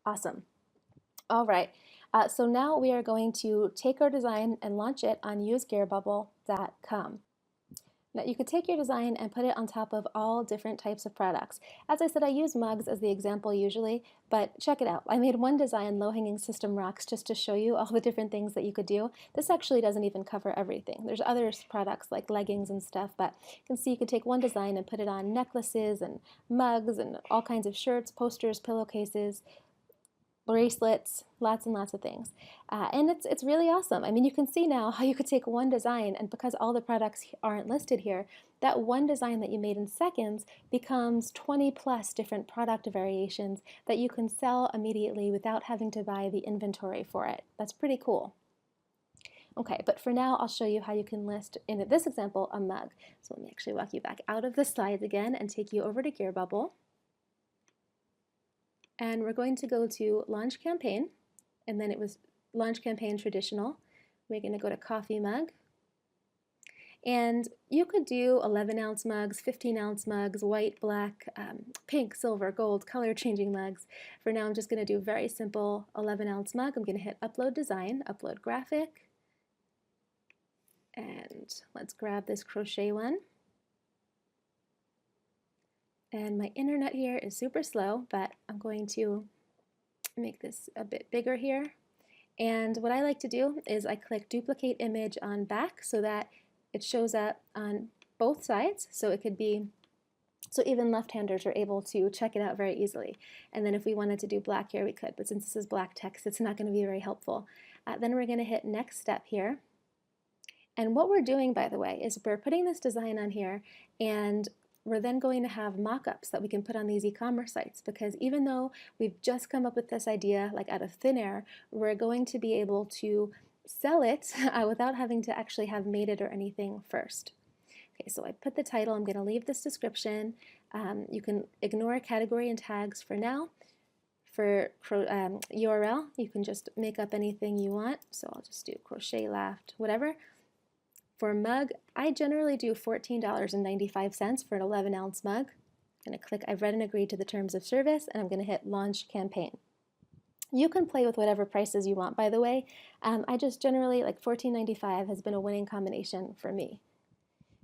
Awesome. All right. So now we are going to take our design and launch it on usegearbubble.com. Now you could take your design and put it on top of all different types of products. As I said, I use mugs as the example usually, but check it out. I made one design, low-hanging system rocks, just to show you all the different things that you could do. This actually doesn't even cover everything. There's other products like leggings and stuff, but you can see you could take one design and put it on necklaces and mugs and all kinds of shirts, posters, pillowcases, bracelets, lots and lots of things. And it's really awesome. I mean, you can see now how you could take one design, and because all the products aren't listed here, that one design that you made in seconds becomes 20 plus different product variations that you can sell immediately without having to buy the inventory for it. That's pretty cool. Okay, but for now, I'll show you how you can list, in this example, a mug. So let me actually walk you back out of the slides again and take you over to Gearbubble. And we're going to go to Launch Campaign, and then it was Launch Campaign Traditional. We're going to go to Coffee Mug. And you could do 11-ounce mugs, 15-ounce mugs, white, black, pink, silver, gold, color changing mugs. For now, I'm just going to do a very simple 11-ounce mug. I'm going to hit Upload Design, Upload Graphic. And let's grab this crochet one. And my internet here is super slow, but I'm going to make this a bit bigger here. And what I like to do is I click Duplicate Image on back so that it shows up on both sides. So it could be, so even left-handers are able to check it out very easily. And then if we wanted to do black here, we could, but since this is black text, it's not going to be very helpful. Then we're going to hit Next Step here. And what we're doing, by the way, is we're putting this design on here, and we're then going to have mock-ups that we can put on these e-commerce sites, because even though we've just come up with this idea like out of thin air, we're going to be able to sell it without having to actually have made it or anything first. Okay, so I put the title. I'm going to leave this description. You can ignore category and tags for now. For URL, you can just make up anything you want. So I'll just do crochet laughed, whatever. For mug, I generally do $14.95 for an 11-ounce mug. I'm going to click I've read and agreed to the terms of service, and I'm going to hit Launch Campaign. You can play with whatever prices you want, by the way. I just generally, like $14.95 has been a winning combination for me.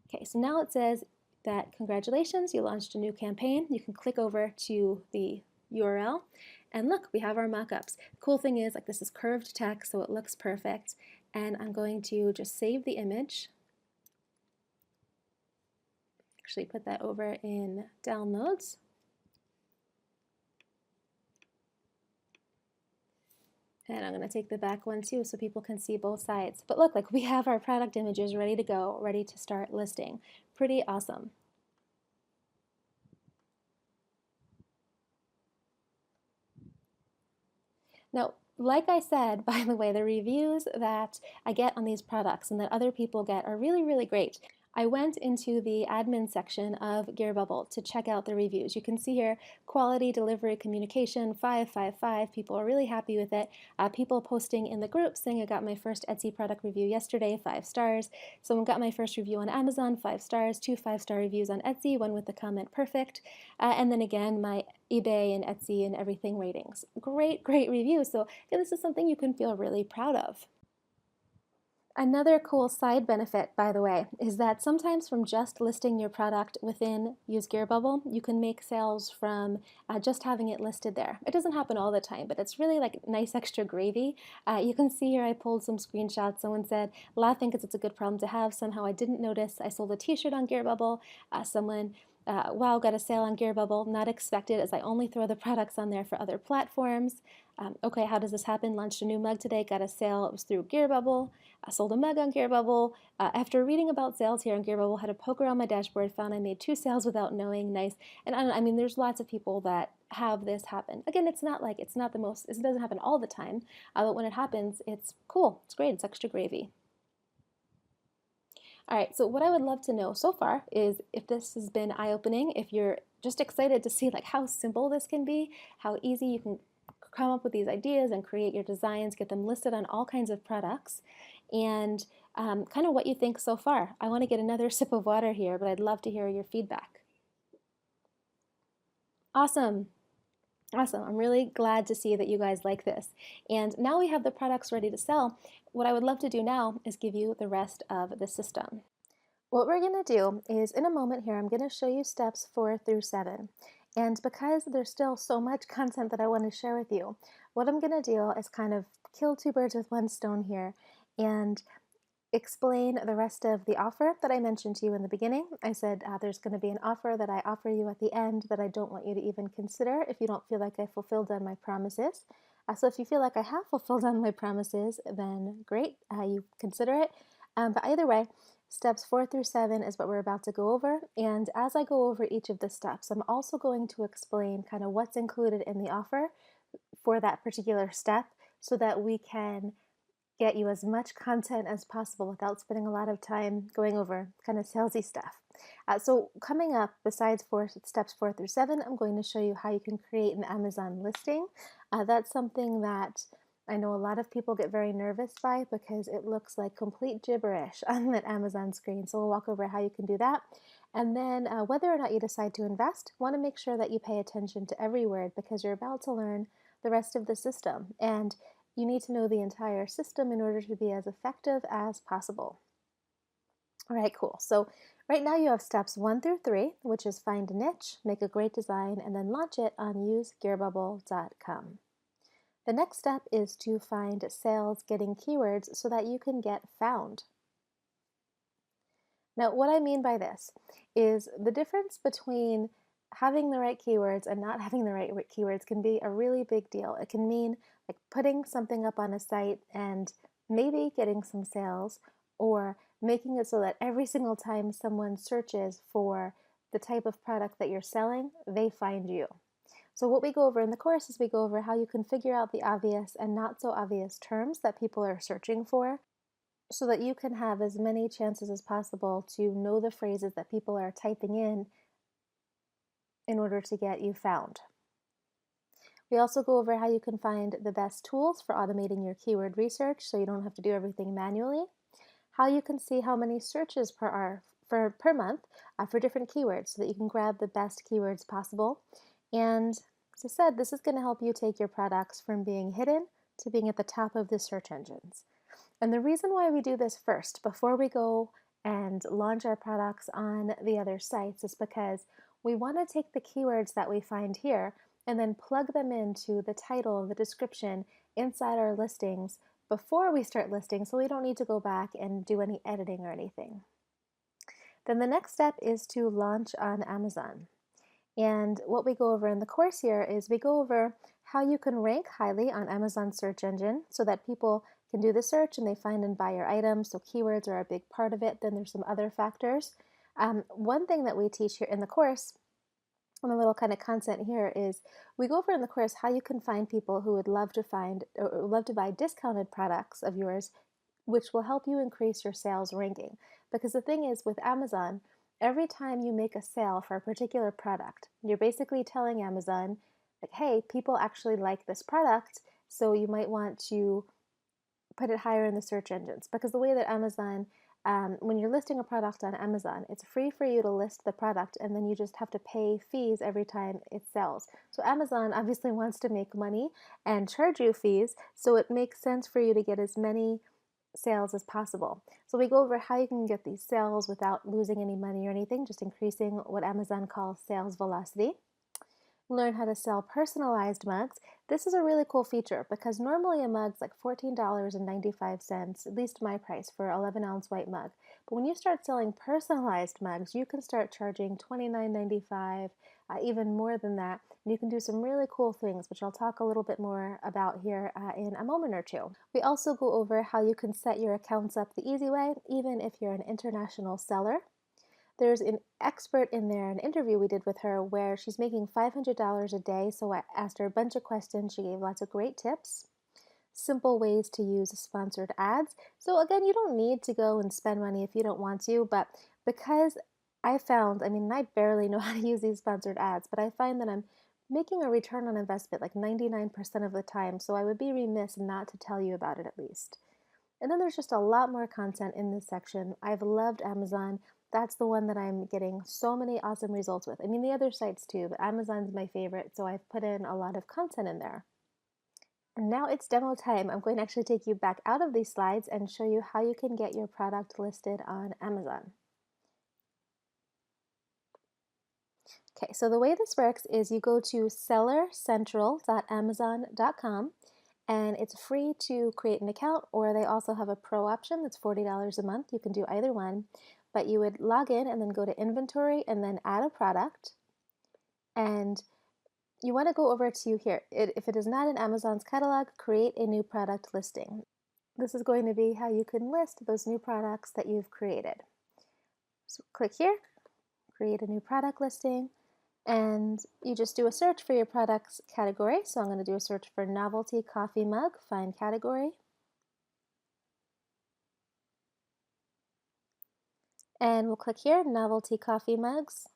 Okay, so now it says that congratulations, you launched a new campaign. You can click over to the URL, and look, we have our mock-ups. The cool thing is, like, this is curved text, so it looks perfect. And I'm going to just save the image. Actually put that over in downloads. And I'm going to take the back one too so people can see both sides. But look, like, we have our product images ready to go, ready to start listing. Pretty awesome. Now, like I said, by the way, the reviews that I get on these products and that other people get are really, really great. I went into the admin section of Gearbubble to check out the reviews. You can see here, quality, delivery, communication, 555. People are really happy with it. People posting in the group saying I got my first Etsy product review yesterday, 5 stars. Someone got my first review on Amazon, 5 stars, 2 5-star reviews on Etsy, one with the comment perfect. And then again, my eBay and Etsy and everything ratings. Great, great reviews. So this is something you can feel really proud of. Another cool side benefit, by the way, is that sometimes from just listing your product within Use Gearbubble, you can make sales from just having it listed there. It doesn't happen all the time, but it's really like nice extra gravy. You can see here I pulled some screenshots. Someone said, laughing because it's a good problem to have. Somehow I didn't notice I sold a t-shirt on Gearbubble. Someone wow, got a sale on Gearbubble, not expected as I only throw the products on there for other platforms. Okay, how does this happen? Launched a new mug today, got a sale, it was through Gearbubble. I sold a mug on Gearbubble. After reading about sales here on Gearbubble, had a poke around my dashboard, found I made 2 sales without knowing, nice. And I mean, there's lots of people that have this happen. Again, it's not the most, it doesn't happen all the time, but when it happens, it's cool, it's great, it's extra gravy. All right, so what I would love to know so far is if this has been eye-opening, if you're just excited to see like how simple this can be, how easy you can come up with these ideas and create your designs, get them listed on all kinds of products, and kind of what you think so far. I want to get another sip of water here, but I'd love to hear your feedback. Awesome. Awesome. I'm really glad to see that you guys like this. And now we have the products ready to sell. What I would love to do now is give you the rest of the system. What we're going to do is in a moment here, I'm going to show you steps 4 through 7. And because there's still so much content that I want to share with you, what I'm going to do is kind of kill two birds with one stone here and explain the rest of the offer that I mentioned to you in the beginning. I said there's going to be an offer that I offer you at the end that I don't want you to even consider if you don't feel like I fulfilled on my promises. So if you feel like I have fulfilled on my promises, then great, you consider it. But either way, steps 4 through 7 is what we're about to go over. And as I go over each of the steps, I'm also going to explain kind of what's included in the offer for that particular step so that we can get you as much content as possible without spending a lot of time going over kind of salesy stuff. So coming up, besides steps 4 through 7, I'm going to show you how you can create an Amazon listing. That's something that I know a lot of people get very nervous by because it looks like complete gibberish on that Amazon screen. So we'll walk over how you can do that. And then whether or not you decide to invest, want to make sure that you pay attention to every word because you're about to learn the rest of the system. And you need to know the entire system in order to be as effective as possible. All right, cool. So right now you have steps 1 through 3, which is find a niche, make a great design, and then launch it on usegearbubble.com. The next step is to find sales getting keywords so that you can get found. Now, what I mean by this is the difference between having the right keywords and not having the right keywords can be a really big deal. It can mean like putting something up on a site and maybe getting some sales, or making it so that every single time someone searches for the type of product that you're selling, they find you. So what we go over in the course is we go over how you can figure out the obvious and not so obvious terms that people are searching for so that you can have as many chances as possible to know the phrases that people are typing in order to get you found. We also go over how you can find the best tools for automating your keyword research so you don't have to do everything manually, how you can see how many searches per month for different keywords so that you can grab the best keywords possible. And as I said, this is going to help you take your products from being hidden to being at the top of the search engines. And the reason why we do this first, before we go and launch our products on the other sites, is because we want to take the keywords that we find here and then plug them into the title, the description inside our listings before we start listing, so we don't need to go back and do any editing or anything. Then the next step is to launch on Amazon. And what we go over in the course here is we go over how you can rank highly on Amazon search engine so that people can do the search and they find and buy your items. So keywords are a big part of it. Then there's some other factors. One thing that we teach here in the course, and a little kind of content here, is we go over in the course how you can find people who would love to find or love to buy discounted products of yours, which will help you increase your sales ranking. Because the thing is with Amazon, every time you make a sale for a particular product, you're basically telling Amazon, like, hey, people actually like this product, so you might want to put it higher in the search engines. Because the way that Amazon, when you're listing a product on Amazon, it's free for you to list the product and then you just have to pay fees every time it sells. So Amazon obviously wants to make money and charge you fees, so it makes sense for you to get as many sales as possible. So we go over how you can get these sales without losing any money or anything, just increasing what Amazon calls sales velocity. Learn how to sell personalized mugs. This is a really cool feature because normally a mug's like $14.95, at least my price for an 11-ounce white mug. But when you start selling personalized mugs, you can start charging $29.95, even more than that. And you can do some really cool things, which I'll talk a little bit more about here in a moment or two. We also go over how you can set your accounts up the easy way, even if you're an international seller. There's an expert in there, an interview we did with her where she's making $500 a day. So I asked her a bunch of questions. She gave lots of great tips, simple ways to use sponsored ads. So again, you don't need to go and spend money if you don't want to, but because I found, I mean, I barely know how to use these sponsored ads, but I find that I'm making a return on investment like 99% of the time. So I would be remiss not to tell you about it at least. And then there's just a lot more content in this section. I've loved Amazon. That's the one that I'm getting so many awesome results with. I mean, the other sites too, but Amazon's my favorite, so I've put in a lot of content in there. And now it's demo time. I'm going to actually take you back out of these slides and show you how you can get your product listed on Amazon. Okay, so the way this works is you go to sellercentral.amazon.com, and it's free to create an account, or they also have a pro option that's $40 a month. You can do either one, but you would log in and then go to inventory and then add a product. And you want to go over to here. If it is not in Amazon's catalog, create a new product listing. This is going to be how you can list those new products that you've created. So click here, create a new product listing, and you just do a search for your product's category. So I'm going to do a search for novelty coffee mug, find category. And we'll click here, novelty coffee mugs.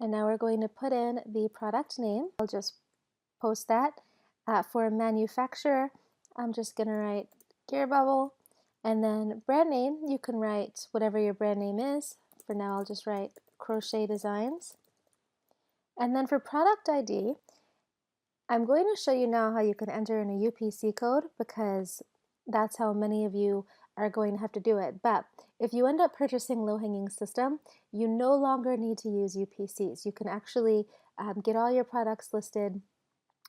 And now we're going to put in the product name. I'll just post that. For manufacturer, I'm just going to write Gear Bubble. And then brand name, you can write whatever your brand name is. For now, I'll just write Crochet Designs. And then for product ID, I'm going to show you now how you can enter in a UPC code, because that's how many of you are going to have to do it. But if you end up purchasing Low-Hanging System, you no longer need to use UPCs. You can actually get all your products listed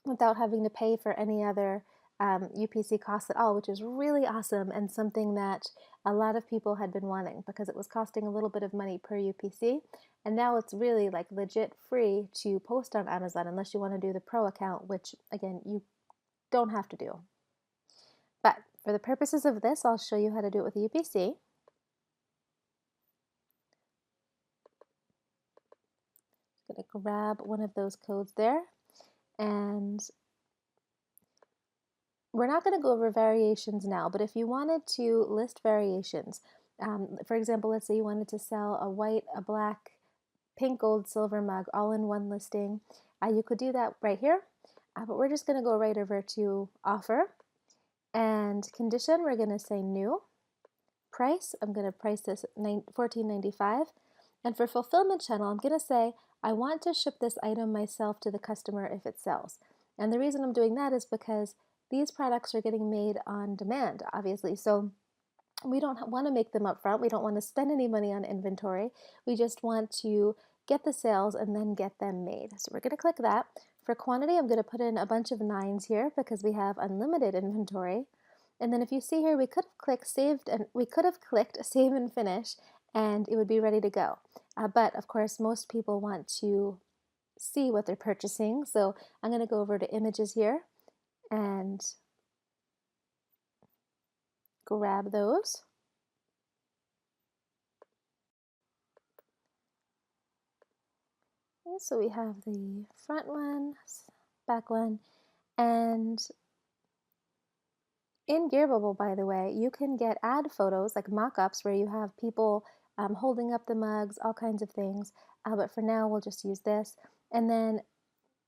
without having to pay for any other UPC costs at all, which is really awesome and something that a lot of people had been wanting, because it was costing a little bit of money per UPC, and now it's really like legit free to post on Amazon unless you want to do the pro account, which again you don't have to do. But for the purposes of this, I'll show you how to do it with UPC. I'm going to grab one of those codes there, and we're not going to go over variations now, but if you wanted to list variations, for example, let's say you wanted to sell a white, a black, pink, gold, silver mug all in one listing, you could do that right here, but we're just going to go right over to offer, and condition, we're going to say new. Price, I'm going to price this $14.95, and for fulfillment channel, I'm going to say I want to ship this item myself to the customer if it sells. And the reason I'm doing that is because these products are getting made on demand, obviously. So we don't want to make them up front. We don't want to spend any money on inventory. We just want to get the sales and then get them made. So we're going to click that. For quantity, I'm going to put in a bunch of 9s here because we have unlimited inventory. And then if you see here, we could have clicked save and finish, and it would be ready to go. But of course, most people want to see what they're purchasing. So I'm going to go over to images here and grab those. Okay, so we have the front one, back one, and in Gearbubble, by the way, you can get ad photos, like mock-ups, where you have people holding up the mugs, all kinds of things. But for now, we'll just use this. And then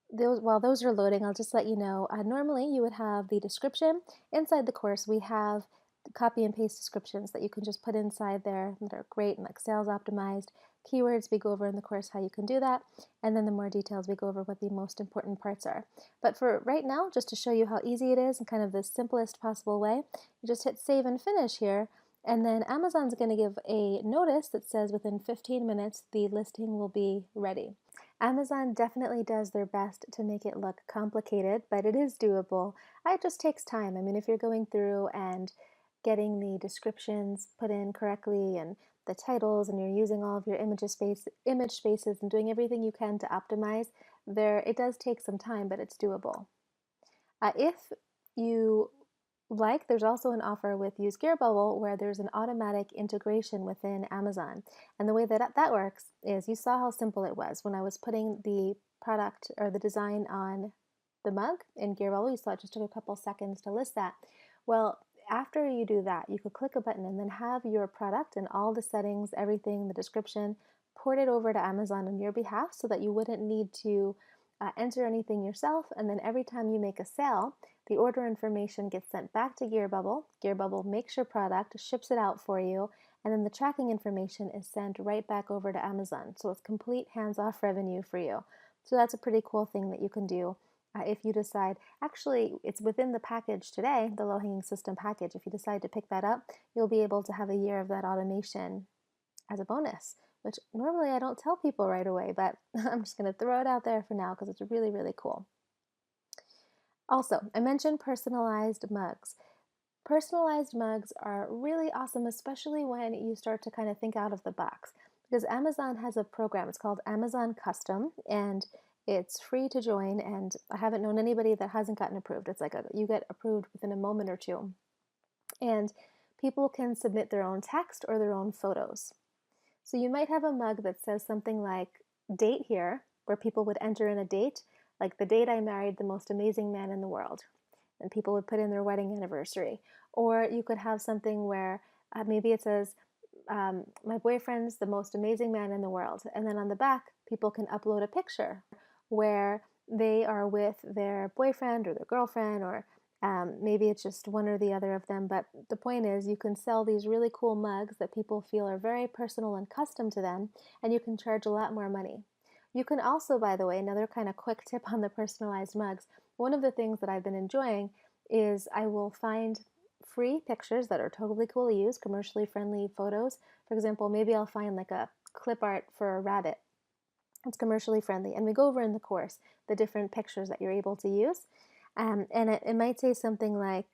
while those are loading, I'll just let you know, normally you would have the description. Inside the course, we have copy and paste descriptions that you can just put inside there that are great and like sales optimized. Keywords, we go over in the course how you can do that, and then the more details, we go over what the most important parts are. But for right now, just to show you how easy it is in kind of the simplest possible way, you just hit save and finish here, and then Amazon's going to give a notice that says within 15 minutes the listing will be ready. Amazon definitely does their best to make it look complicated, but it is doable. It just takes time. I mean, if you're going through and getting the descriptions put in correctly and the titles, and you're using all of your image spaces and doing everything you can to optimize, it does take some time, but it's doable. If you like, there's also an offer with Use Gearbubble where there's an automatic integration within Amazon. And the way that works is, you saw how simple it was when I was putting the product or the design on the mug in Gearbubble. You saw it just took a couple seconds to list that. Well, after you do that, you could click a button and then have your product and all the settings, everything, the description, ported over to Amazon on your behalf, so that you wouldn't need to enter anything yourself. And then every time you make a sale, the order information gets sent back to Gearbubble. Gearbubble makes your product, ships it out for you, and then the tracking information is sent right back over to Amazon. So it's complete hands-off revenue for you. So that's a pretty cool thing that you can do if you decide, actually, it's within the package today, the low-hanging system package. If you decide to pick that up, you'll be able to have a year of that automation as a bonus, which normally I don't tell people right away, but I'm just going to throw it out there for now because it's really, really cool. Also, I mentioned personalized mugs. Personalized mugs are really awesome, especially when you start to kind of think out of the box, because Amazon has a program. It's called Amazon Custom, and it's free to join, and I haven't known anybody that hasn't gotten approved. It's like you get approved within a moment or two, and people can submit their own text or their own photos. So you might have a mug that says something like date here, where people would enter in a date, like the date I married the most amazing man in the world, and people would put in their wedding anniversary. Or you could have something where maybe it says, my boyfriend's the most amazing man in the world. And then on the back, people can upload a picture where they are with their boyfriend or their girlfriend, or maybe it's just one or the other of them. But the point is, you can sell these really cool mugs that people feel are very personal and custom to them, and you can charge a lot more money. You can also, by the way, another kind of quick tip on the personalized mugs, one of the things that I've been enjoying is I will find free pictures that are totally cool to use, commercially friendly photos. For example, maybe I'll find like a clip art for a rabbit. It's commercially friendly. And we go over in the course the different pictures that you're able to use. And it might say something like,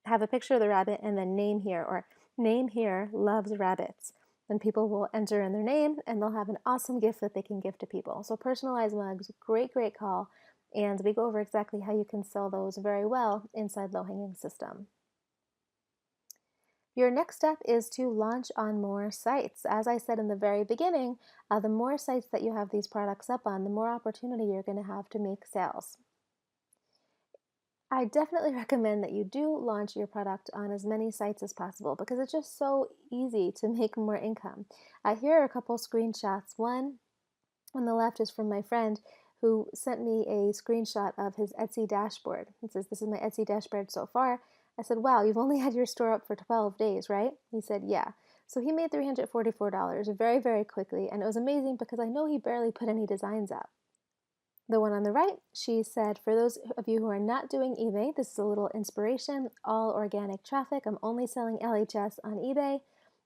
have a picture of the rabbit and then name here, or name here loves rabbits. Then people will enter in their name and they'll have an awesome gift that they can give to people. So personalized mugs, great, great call. And we go over exactly how you can sell those very well inside Low Hanging System. Your next step is to launch on more sites. As I said in the very beginning, the more sites that you have these products up on, the more opportunity you're going to have to make sales. I definitely recommend that you do launch your product on as many sites as possible because it's just so easy to make more income. Here are a couple screenshots. One on the left is from my friend who sent me a screenshot of his Etsy dashboard. It says, "This is my Etsy dashboard so far." I said, "Wow, you've only had your store up for 12 days, right?" He said, "Yeah." So he made $344 very, very quickly, and it was amazing because I know he barely put any designs up. The one on the right, she said, "For those of you who are not doing eBay, this is a little inspiration. All organic traffic. I'm only selling LHS on eBay."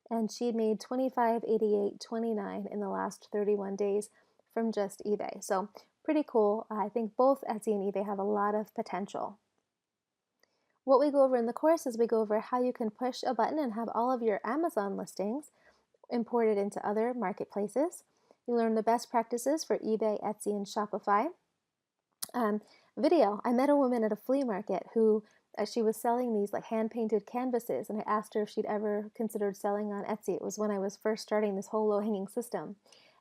And she made $25.88.29 in the last 31 days from just eBay. So pretty cool. I think both Etsy and eBay have a lot of potential. What we go over in the course is we go over how you can push a button and have all of your Amazon listings imported into other marketplaces. You learn the best practices for eBay, Etsy, and Shopify. Video. I met a woman at a flea market who she was selling these like hand-painted canvases, and I asked her if she'd ever considered selling on Etsy. It was when I was first starting this whole low-hanging system.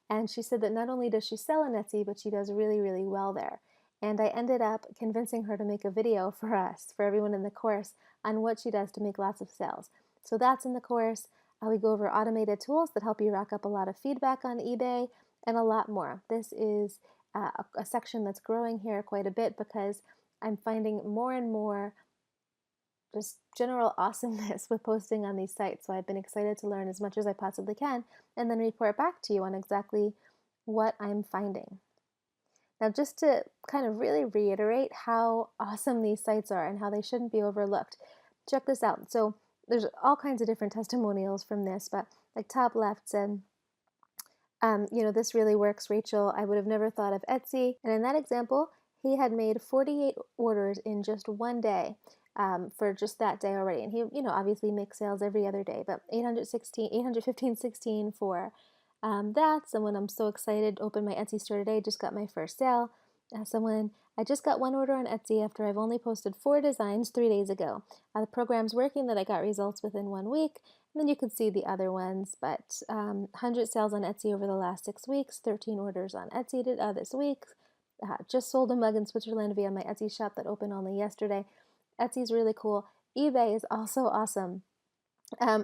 And she said that not only does she sell on Etsy, but she does really, really well there. And I ended up convincing her to make a video for us, for everyone in the course, on what she does to make lots of sales. So that's in the course. We go over automated tools that help you rack up a lot of feedback on eBay and a lot more. This is a section that's growing here quite a bit because I'm finding more and more just general awesomeness with posting on these sites. So I've been excited to learn as much as I possibly can and then report back to you on exactly what I'm finding. Now, just to kind of really reiterate how awesome these sites are and how they shouldn't be overlooked, check this out. So there's all kinds of different testimonials from this, but like top left said, this really works, Rachel. I would have never thought of Etsy. And in that example, he had made 48 orders in just one day for just that day already. And he, obviously makes sales every other day, but 815.16 for that. Someone, "I'm so excited, opened my Etsy store today, just got my first sale." Someone, "I just got one order on Etsy after I've only posted 4 designs 3 days ago. The program's working that I got results within 1 week." And then you can see the other ones, but 100 sales on Etsy over the last 6 weeks, 13 orders on Etsy this week. Just sold a mug in Switzerland via my Etsy shop that opened only yesterday. Etsy's really cool. eBay is also awesome.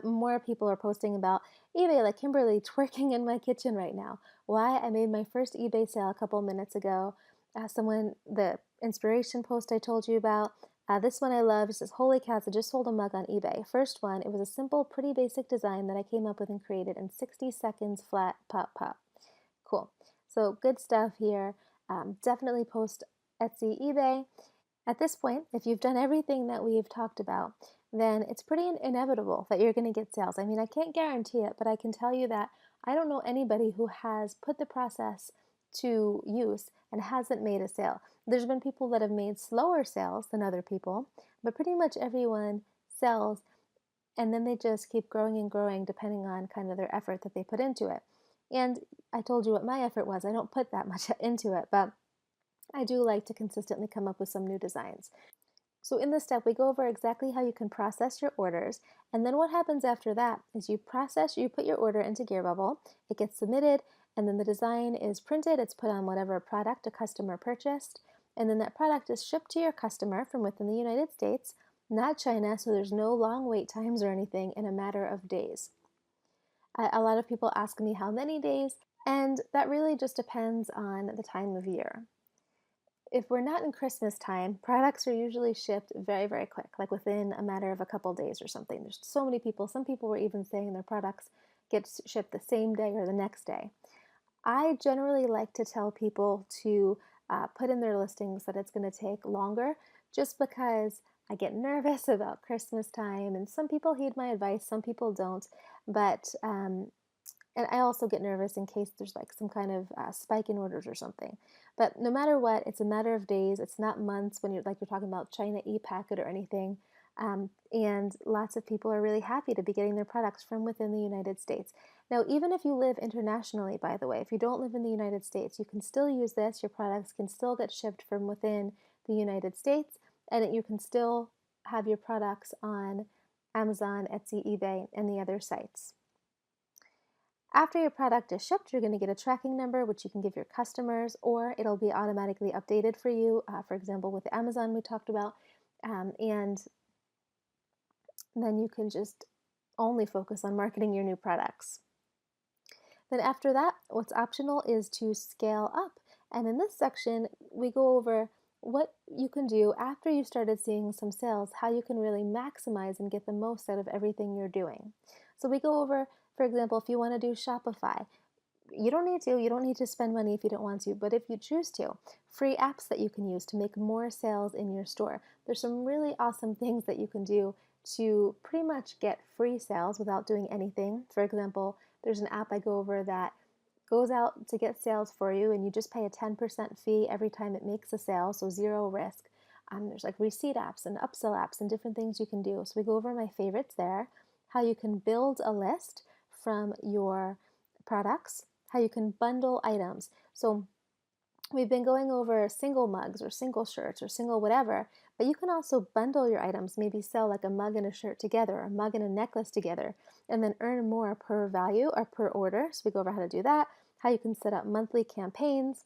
More people are posting about eBay, like Kimberly twerking in my kitchen right now. Why? I made my first eBay sale a couple minutes ago. The inspiration post I told you about, This one I love. It says, "Holy cats, I just sold a mug on eBay." First one, it was a simple, pretty basic design that I came up with and created in 60 seconds flat, pop, pop. Cool. So good stuff here. Definitely post Etsy, eBay. At this point, if you've done everything that we've talked about, then it's pretty inevitable that you're going to get sales. I mean, I can't guarantee it, but I can tell you that I don't know anybody who has put the process to use and hasn't made a sale. There's been people that have made slower sales than other people, but pretty much everyone sells, and then they just keep growing and growing depending on kind of their effort that they put into it. And I told you what my effort was. I don't put that much into it, but I do like to consistently come up with some new designs. So in this step, we go over exactly how you can process your orders. And then what happens after that is you put your order into Gearbubble, it gets submitted, and then the design is printed, it's put on whatever product a customer purchased, and then that product is shipped to your customer from within the United States, not China, so there's no long wait times or anything, in a matter of days. A lot of people ask me how many days, and that really just depends on the time of year. If we're not in Christmas time, products are usually shipped very, very quick, like within a matter of a couple days or something. There's so many people. Some people were even saying their products get shipped the same day or the next day. I generally like to tell people to put in their listings that it's going to take longer, just because I get nervous about Christmas time, and some people heed my advice, some people don't. But and I also get nervous in case there's like some kind of spike in orders or something. But no matter what, it's a matter of days. It's not months when you're talking about China e-packet or anything. And lots of people are really happy to be getting their products from within the United States. Now, even if you live internationally, by the way, if you don't live in the United States, you can still use this. Your products can still get shipped from within the United States, and you can still have your products on Amazon, Etsy, eBay, and the other sites. After your product is shipped, you're going to get a tracking number, which you can give your customers, or it'll be automatically updated for you. For example, with Amazon, we talked about, and then you can just only focus on marketing your new products. Then after that, what's optional is to scale up. And in this section, we go over what you can do after you started seeing some sales, how you can really maximize and get the most out of everything you're doing. So we go over, for example, if you want to do Shopify, you don't need to spend money if you don't want to, but if you choose to, free apps that you can use to make more sales in your store. There's some really awesome things that you can do to pretty much get free sales without doing anything. For example, there's an app I go over that goes out to get sales for you, and you just pay a 10% fee every time it makes a sale, so zero risk. There's like receipt apps and upsell apps and different things you can do. So we go over my favorites there, how you can build a list from your products, how you can bundle items. So we've been going over single mugs or single shirts or single whatever, but you can also bundle your items, maybe sell like a mug and a shirt together, or a mug and a necklace together, and then earn more per value or per order. So we go over how to do that, how you can set up monthly campaigns,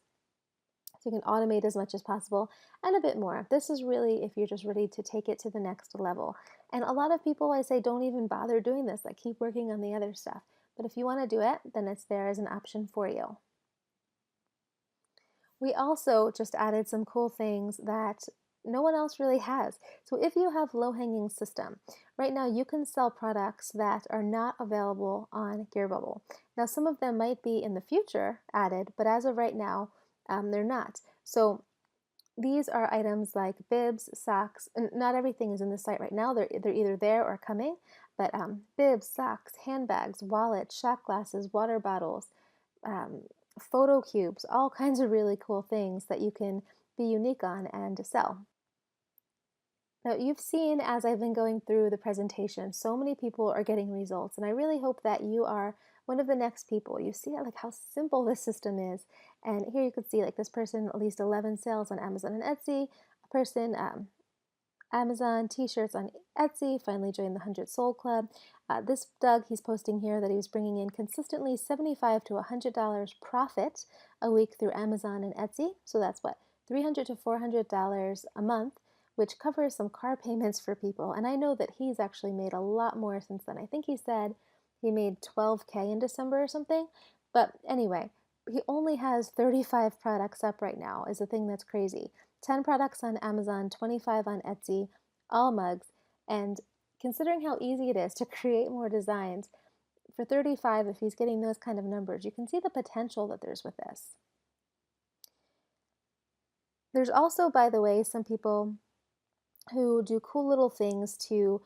so you can automate as much as possible, and a bit more. This is really if you're just ready to take it to the next level. And a lot of people, I say, don't even bother doing this, like keep working on the other stuff. But if you want to do it, then it's there as an option for you. We also just added some cool things that no one else really has. So if you have low-hanging system, right now you can sell products that are not available on Gearbubble. Now some of them might be in the future added, but as of right now, they're not. So these are items like bibs, socks, and not everything is in the site right now. They're either there or coming, but bibs, socks, handbags, wallets, shot glasses, water bottles, photo cubes, all kinds of really cool things that you can be unique on and sell. Now, you've seen as I've been going through the presentation, so many people are getting results, and I really hope that you are one of the next people. You see like how simple this system is, and here you can see like this person at least 11 sales on Amazon and Etsy, a person Amazon, t-shirts on Etsy, finally joined the 100 Sold Club. This Doug, he's posting here that he was bringing in consistently $75 to $100 profit a week through Amazon and Etsy. So that's what, $300 to $400 a month, which covers some car payments for people. And I know that he's actually made a lot more since then. I think he said he made $12K in December or something. But anyway, he only has 35 products up right now, is the thing that's crazy. 10 products on Amazon, 25 on Etsy, all mugs. And considering how easy it is to create more designs, for 35, if he's getting those kind of numbers, you can see the potential that there's with this. There's also, by the way, some people who do cool little things to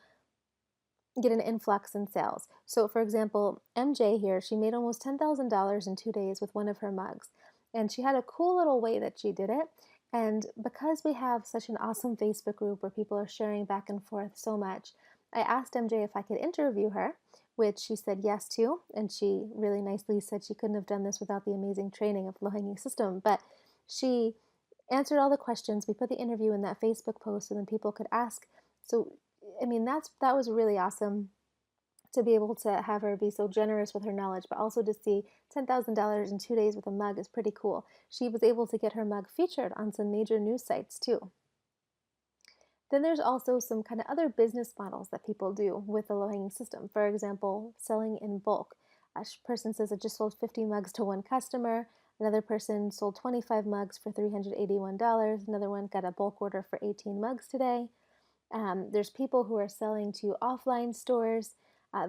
get an influx in sales. So, for example, MJ here, she made almost $10,000 in 2 days with one of her mugs. And she had a cool little way that she did it. And because we have such an awesome Facebook group where people are sharing back and forth so much, I asked MJ if I could interview her, which she said yes to. And she really nicely said she couldn't have done this without the amazing training of low-hanging system. But she answered all the questions. We put the interview in that Facebook post so then people could ask. So I mean, that was really awesome to be able to have her be so generous with her knowledge, but also to see $10,000 in 2 days with a mug is pretty cool. She was able to get her mug featured on some major news sites too. Then there's also some kind of other business models that people do with the low-hanging system. For example, selling in bulk. A person says, I just sold 50 mugs to one customer. Another person sold 25 mugs for $381. Another one got a bulk order for 18 mugs today. There's people who are selling to offline stores.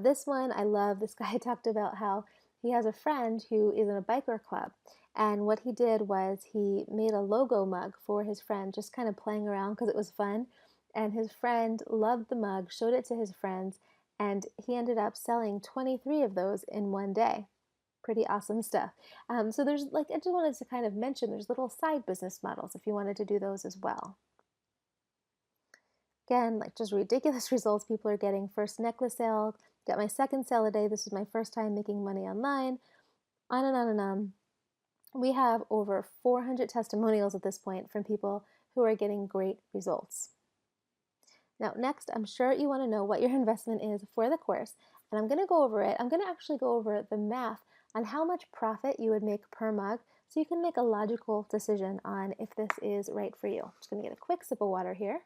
This one I love. This guy talked about how he has a friend who is in a biker club. And what he did was he made a logo mug for his friend, just kind of playing around because it was fun. And his friend loved the mug, showed it to his friends, and he ended up selling 23 of those in one day. Pretty awesome stuff. So there's I just wanted to kind of mention there's little side business models if you wanted to do those as well. Again, just ridiculous results people are getting. First necklace sale, got my second sale a day. This was my first time making money online. On and on and on. We have over 400 testimonials at this point from people who are getting great results. Now, next, I'm sure you want to know what your investment is for the course, and I'm going to go over it. I'm going to actually go over the math on how much profit you would make per mug so you can make a logical decision on if this is right for you. I'm just going to get a quick sip of water here.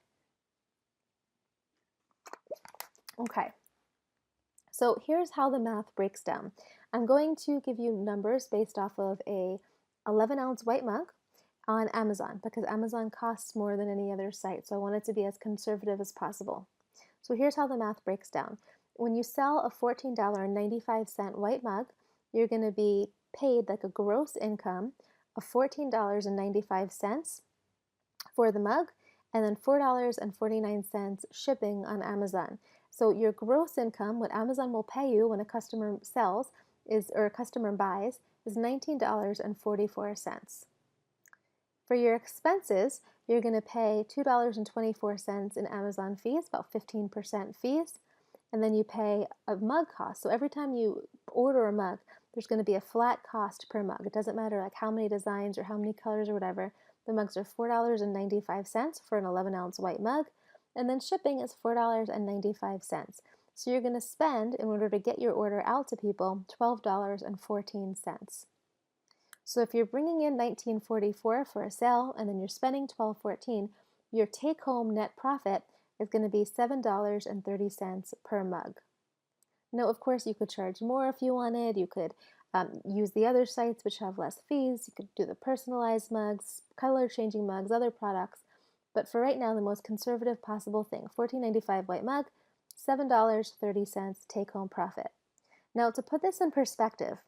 Okay, so here's how the math breaks down. I'm going to give you numbers based off of a 11-ounce white mug on Amazon because Amazon costs more than any other site, so I want it to be as conservative as possible. So here's how the math breaks down. When you sell a $14.95 white mug, you're going to be paid like a gross income of $14.95 for the mug, and then $4.49 shipping on Amazon. So your gross income, what Amazon will pay you when a customer sells or a customer buys, is $19.44. For your expenses, you're going to pay $2.24 in Amazon fees, about 15% fees, and then you pay a mug cost. So every time you order a mug, there's going to be a flat cost per mug. It doesn't matter how many designs or how many colors or whatever. The mugs are $4.95 for an 11-ounce white mug, and then shipping is $4.95. So you're going to spend, in order to get your order out to people, $12.14. So if you're bringing in $19.44 for a sale and then you're spending $12.14, your take-home net profit is going to be $7.30 per mug. Now, of course, you could charge more if you wanted. You could use the other sites which have less fees. You could do the personalized mugs, color-changing mugs, other products. But for right now, the most conservative possible thing, $14.95 white mug, $7.30 take-home profit. Now, to put this in perspective,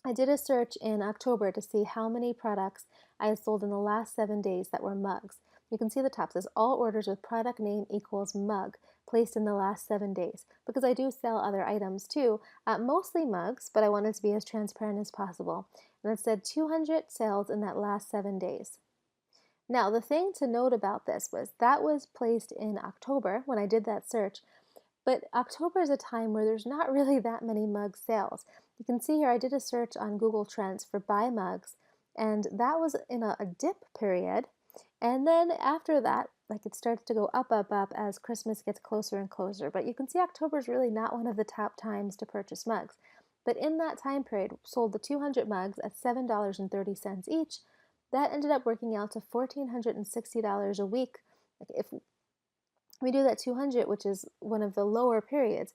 I did a search in October to see how many products I had sold in the last 7 days that were mugs. You can see the top says all orders with product name equals mug placed in the last 7 days, because I do sell other items too, mostly mugs, but I wanted to be as transparent as possible. And it said 200 sales in that last 7 days. Now, the thing to note about this was that was placed in October when I did that search, but October is a time where there's not really that many mug sales. You can see here I did a search on Google Trends for buy mugs, and that was in a dip period. And then after that, it starts to go up, up, up as Christmas gets closer and closer. But you can see October is really not one of the top times to purchase mugs. But in that time period, sold the 200 mugs at $7.30 each. That ended up working out to $1,460 a week. If we do that 200, which is one of the lower periods,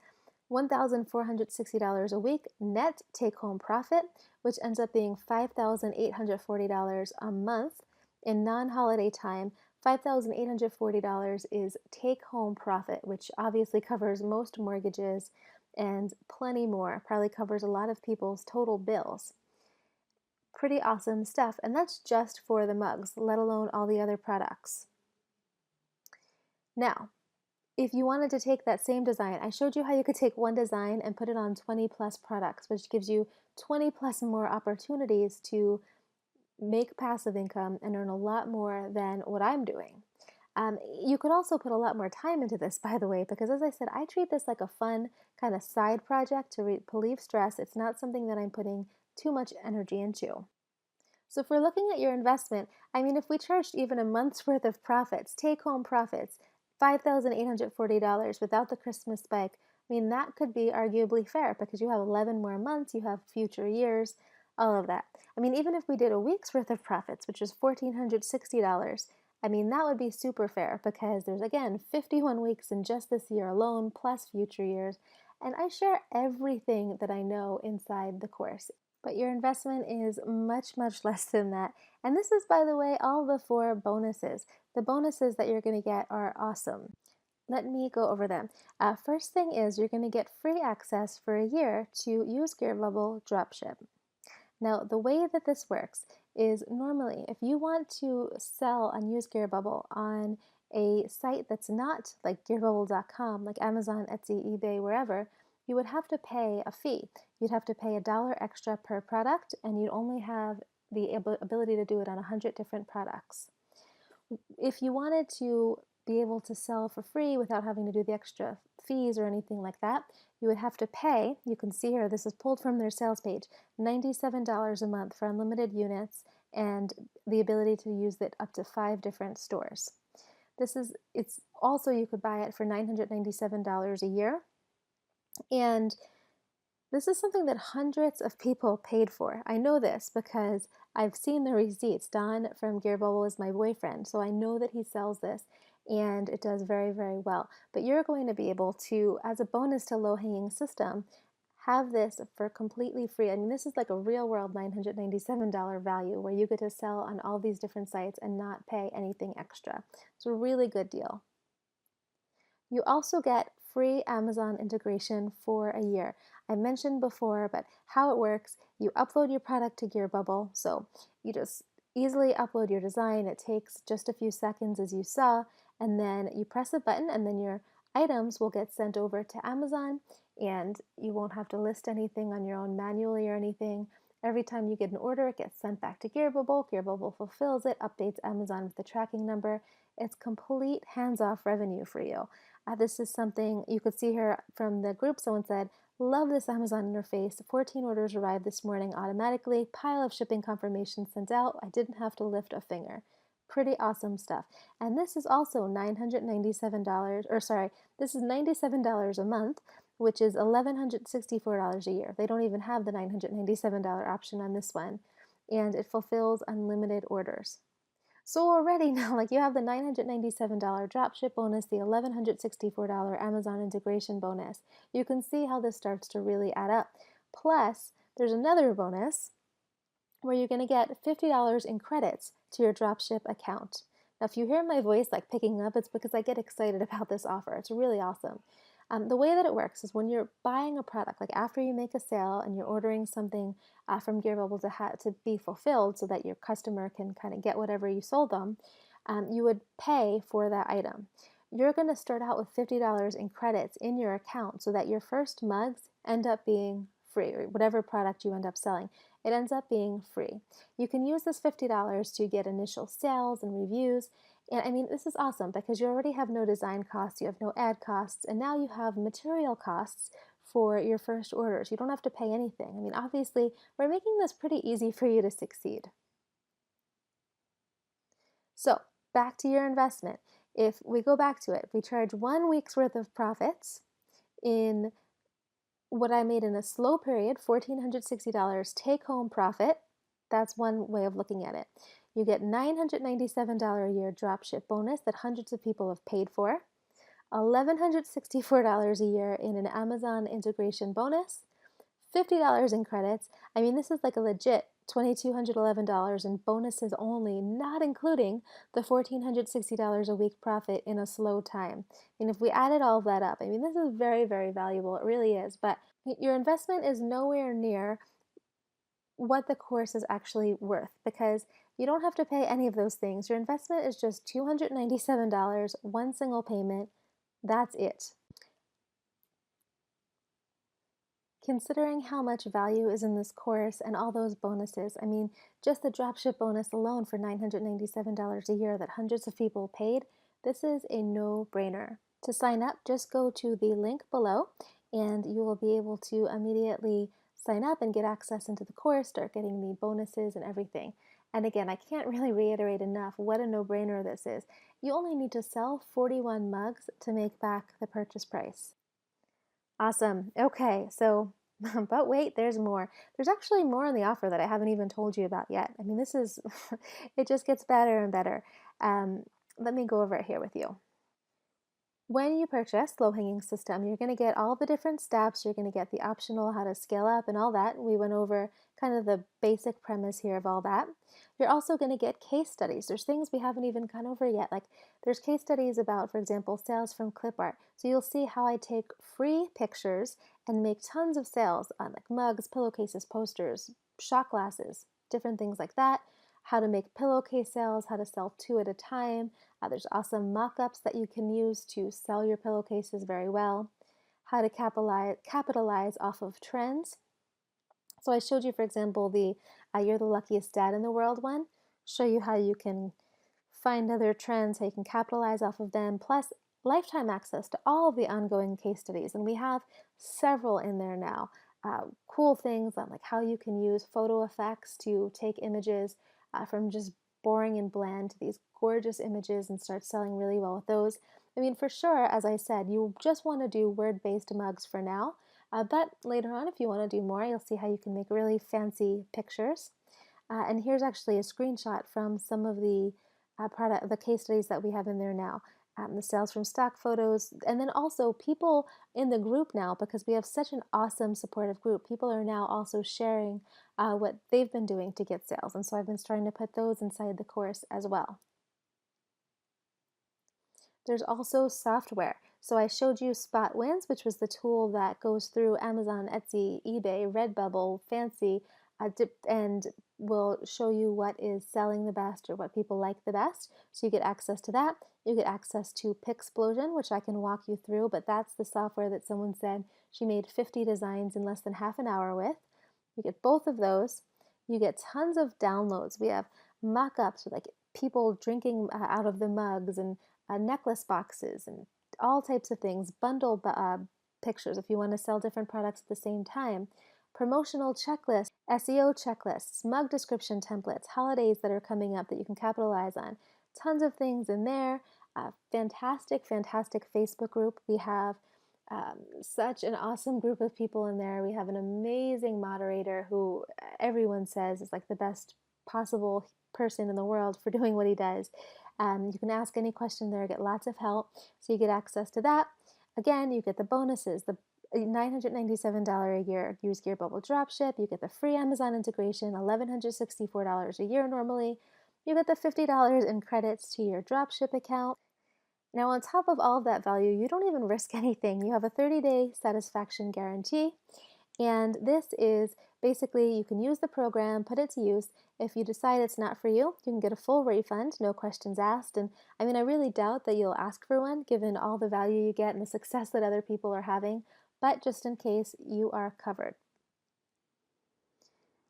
$1,460 a week net take-home profit, which ends up being $5,840 a month. In non-holiday time, $5,840 is take-home profit, which obviously covers most mortgages and plenty more, probably covers a lot of people's total bills. Pretty awesome stuff, and that's just for the mugs, let alone all the other products. Now, if you wanted to take that same design, I showed you how you could take one design and put it on 20 plus products, which gives you 20 plus more opportunities to make passive income and earn a lot more than what I'm doing. You could also put a lot more time into this, by the way, because as I said, I treat this like a fun kind of side project to relieve stress. It's not something that I'm putting too much energy into. So if we're looking at your investment, I mean, if we charged even a month's worth of profits, take-home profits, $5,840 without the Christmas spike, I mean, that could be arguably fair because you have 11 more months, you have future years, all of that. I mean, even if we did a week's worth of profits, which is $1,460, I mean, that would be super fair because there's, again, 51 weeks in just this year alone, plus future years. And I share everything that I know inside the course. But your investment is much, much less than that. And this is, by the way, all before bonuses. The bonuses that you're going to get are awesome. Let me go over them. First thing is you're going to get free access for a year to use GearBubble Dropship. Now, the way that this works is normally if you want to sell on Use GearBubble on a site that's not like gearbubble.com, like Amazon, Etsy, eBay, wherever, you would have to pay a fee. You'd have to pay $1 extra per product, and you'd only have the ability to do it on 100 different products. If you wanted to be able to sell for free without having to do the extra fees or anything like that, you would have to pay, you can see here, this is pulled from their sales page, $97 a month for unlimited units and the ability to use it up to 5 different stores. It's also, you could buy it for $997 a year. And this is something that hundreds of people paid for. I know this because I've seen the receipts. Don from GearBubble is my boyfriend, so I know that he sells this and it does very, very well. But you're going to be able to, as a bonus to Low Hanging System, have this for completely free. I mean, this is like a real world $997 value where you get to sell on all these different sites and not pay anything extra. It's a really good deal. You also get free Amazon integration for a year. I mentioned before, but how it works, you upload your product to GearBubble. So you just easily upload your design. It takes just a few seconds, as you saw, and then you press a button and then your items will get sent over to Amazon, and you won't have to list anything on your own manually or anything. Every time you get an order, it gets sent back to GearBubble. GearBubble fulfills it, updates Amazon with the tracking number. It's complete hands-off revenue for you. This is something you could see here from the group. Someone said, love this Amazon interface. 14 orders arrived this morning automatically. Pile of shipping confirmations sent out. I didn't have to lift a finger. Pretty awesome stuff. And this is also $997, or sorry, this is $97 a month, which is $1,164 a year. They don't even have the $997 option on this one. And it fulfills unlimited orders. So already now, like, you have the $997 dropship bonus, the $1,164 Amazon integration bonus. You can see how this starts to really add up. Plus, there's another bonus where you're going to get $50 in credits to your dropship account. Now, if you hear my voice like picking up, it's because I get excited about this offer. It's really awesome. The way that it works is when you're buying a product, like after you make a sale and you're ordering something from GearBubble to be fulfilled so that your customer can kind of get whatever you sold them, you would pay for that item. You're going to start out with $50 in credits in your account so that your first mugs end up being free, or whatever product you end up selling. It ends up being free. You can use this $50 to get initial sales and reviews. And I mean, this is awesome because you already have no design costs, you have no ad costs, and now you have material costs for your first orders. You don't have to pay anything. I mean, obviously, we're making this pretty easy for you to succeed. So, back to your investment. If we go back to it, we charge 1 week's worth of profits in what I made in a slow period, $1,460 take-home profit. That's one way of looking at it. You get $997 a year dropship bonus that hundreds of people have paid for, $1,164 a year in an Amazon integration bonus, $50 in credits. I mean, this is like a legit $2,211 in bonuses only, not including the $1,460 a week profit in a slow time. And if we added all of that up, I mean, this is very, very valuable. It really is. But your investment is nowhere near what the course is actually worth because you don't have to pay any of those things. Your investment is just $297, one single payment. That's it. Considering how much value is in this course and all those bonuses, I mean, just the dropship bonus alone for $997 a year that hundreds of people paid, this is a no-brainer. To sign up, just go to the link below and you will be able to immediately sign up and get access into the course, start getting the bonuses and everything. And again, I can't really reiterate enough what a no-brainer this is. You only need to sell 41 mugs to make back the purchase price. Awesome. Okay, so, but wait, there's more. There's actually more on the offer that I haven't even told you about yet. I mean, this is, it just gets better and better. Let me go over it here with you. When you purchase Low Hanging System, you're going to get all the different steps. You're going to get the optional how to scale up and all that. We went over kind of the basic premise here of all that. You're also going to get case studies. There's things we haven't even gone over yet. Like there's case studies about, for example, sales from clip art. So you'll see how I take free pictures and make tons of sales on like mugs, pillowcases, posters, shot glasses, different things like that. How to make pillowcase sales, how to sell 2 at a time. There's awesome mock-ups that you can use to sell your pillowcases very well. How to capitalize off of trends. So I showed you, for example, the You're the Luckiest Dad in the World one. Show you how you can find other trends, how you can capitalize off of them, plus lifetime access to all of the ongoing case studies. And we have several in there now. Cool things on like how you can use photo effects to take images from just boring and bland to these gorgeous images and start selling really well with those. I mean, for sure, as I said, you just want to do word-based mugs for now, but later on, if you want to do more, you'll see how you can make really fancy pictures. And here's actually a screenshot from some of the the case studies that we have in there now. The sales from stock photos, and then also people in the group now, because we have such an awesome supportive group, people are now also sharing what they've been doing to get sales. And so I've been starting to put those inside the course as well. There's also software. So I showed you Spot Wins, which was the tool that goes through Amazon, Etsy, eBay, Redbubble, Fancy, and will show you what is selling the best or what people like the best. So you get access to that. You get access to Pixplosion, which I can walk you through, but that's the software that someone said she made 50 designs in less than half an hour with. You get both of those. You get tons of downloads. We have mock-ups with like people drinking out of the mugs and necklace boxes and all types of things, bundle pictures if you want to sell different products at the same time, promotional checklists, SEO checklists, mug description templates, holidays that are coming up that you can capitalize on. Tons of things in there. Fantastic, fantastic Facebook group. We have such an awesome group of people in there. We have an amazing moderator who everyone says is like the best possible person in the world for doing what he does. You can ask any question there, get lots of help. So you get access to that. Again, you get the bonuses, the $997 a year Use Gear Bubble Dropship. You get the free Amazon integration, $1,164 a year normally. You get the $50 in credits to your dropship account. Now, on top of all of that value, you don't even risk anything. You have a 30-day satisfaction guarantee. And this is basically, you can use the program, put it to use. If you decide it's not for you, you can get a full refund, no questions asked. And I mean, I really doubt that you'll ask for one given all the value you get and the success that other people are having. But just in case, you are covered.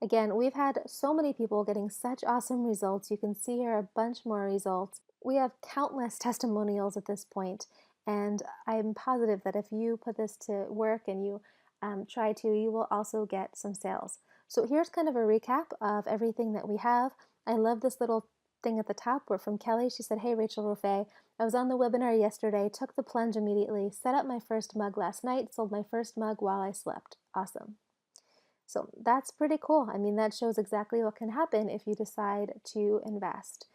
Again, we've had so many people getting such awesome results. You can see here a bunch more results. We have countless testimonials at this point, and I'm positive that if you put this to work and you try to, you will also get some sales. So here's kind of a recap of everything that we have. I love this little thing at the top where from Kelly, she said, "Hey Rachel Rofe, I was on the webinar yesterday, took the plunge immediately, set up my first mug last night, sold my first mug while I slept. Awesome." So that's pretty cool. I mean, that shows exactly what can happen if you decide to invest.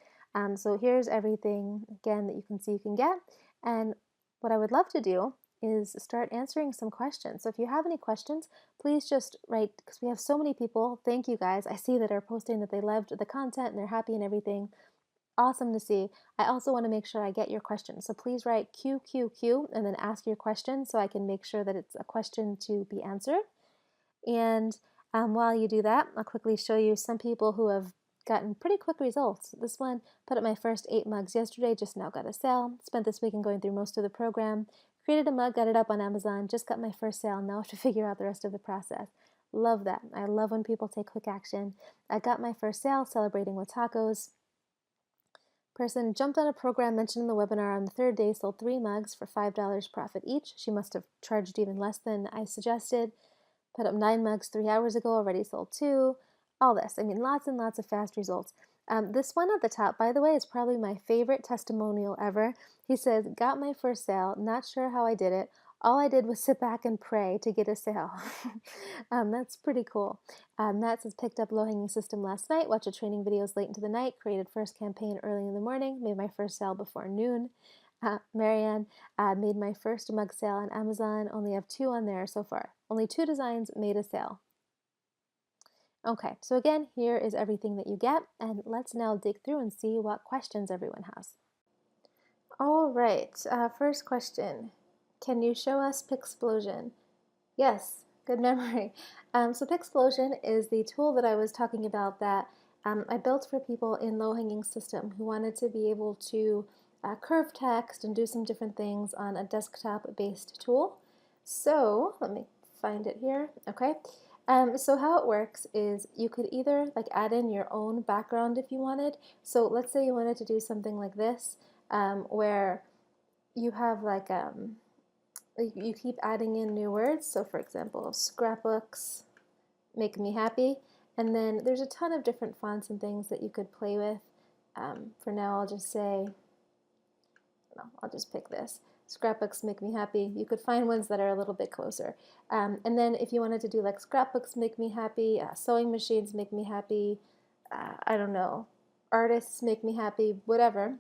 So here's everything, again, that you can see you can get. And what I would love to do is start answering some questions. So if you have any questions, please just write, because we have so many people. Thank you guys. I see that are posting that they loved the content and they're happy and everything. Awesome to see. I also want to make sure I get your questions. So please write QQQ and then ask your question so I can make sure that it's a question to be answered. And while you do that, I'll quickly show you some people who have gotten pretty quick results. This one put up my first 8 mugs yesterday, just now got a sale. Spent this weekend going through most of the program. Created a mug, got it up on Amazon, just got my first sale. Now I have to figure out the rest of the process. Love that. I love when people take quick action. I got my first sale, celebrating with tacos. Person jumped on a program mentioned in the webinar on the third day, sold 3 mugs for $5 profit each. She must have charged even less than I suggested. Put up 9 mugs 3 hours ago, already sold 2. All this. I mean, lots and lots of fast results. This one at the top, by the way, is probably my favorite testimonial ever. He says, got my first sale, not sure how I did it. All I did was sit back and pray to get a sale. That's pretty cool. That says, picked up low-hanging system last night, watched training videos late into the night, created first campaign early in the morning, made my first sale before noon. Marianne made my first mug sale on Amazon, only have 2 on there so far. Only 2 designs made a sale. Okay, so again, here is everything that you get, and let's now dig through and see what questions everyone has. All right, first question. Can you show us Pixplosion? Yes, good memory. So Pixplosion is the tool that I was talking about that I built for people in low-hanging system who wanted to be able to curve text and do some different things on a desktop-based tool. So let me find it here. Okay. So how it works is you could either like add in your own background if you wanted. So let's say you wanted to do something like this, where you have like you keep adding in new words. So for example, scrapbooks make me happy. And then there's a ton of different fonts and things that you could play with. For now, I'll just say, no, I'll just pick this. Scrapbooks make me happy. You could find ones that are a little bit closer. And then if you wanted to do like scrapbooks make me happy, sewing machines make me happy, I don't know, artists make me happy, whatever,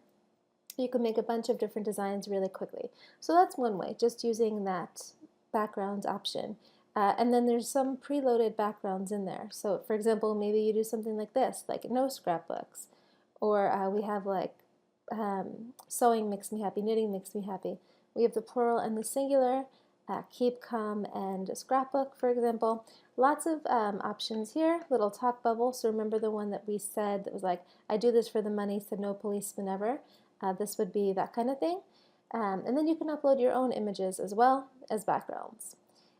you can make a bunch of different designs really quickly. So that's one way, just using that background option. And then there's some preloaded backgrounds in there. So for example, maybe you do something like this, like no scrapbooks. Or we have like sewing makes me happy, knitting makes me happy. We have the plural and the singular, keep calm and scrapbook, for example. Lots of options here, little talk bubble. So remember the one that we said that was like, I do this for the money, said no policeman ever. This would be that kind of thing. And then you can upload your own images as well as backgrounds.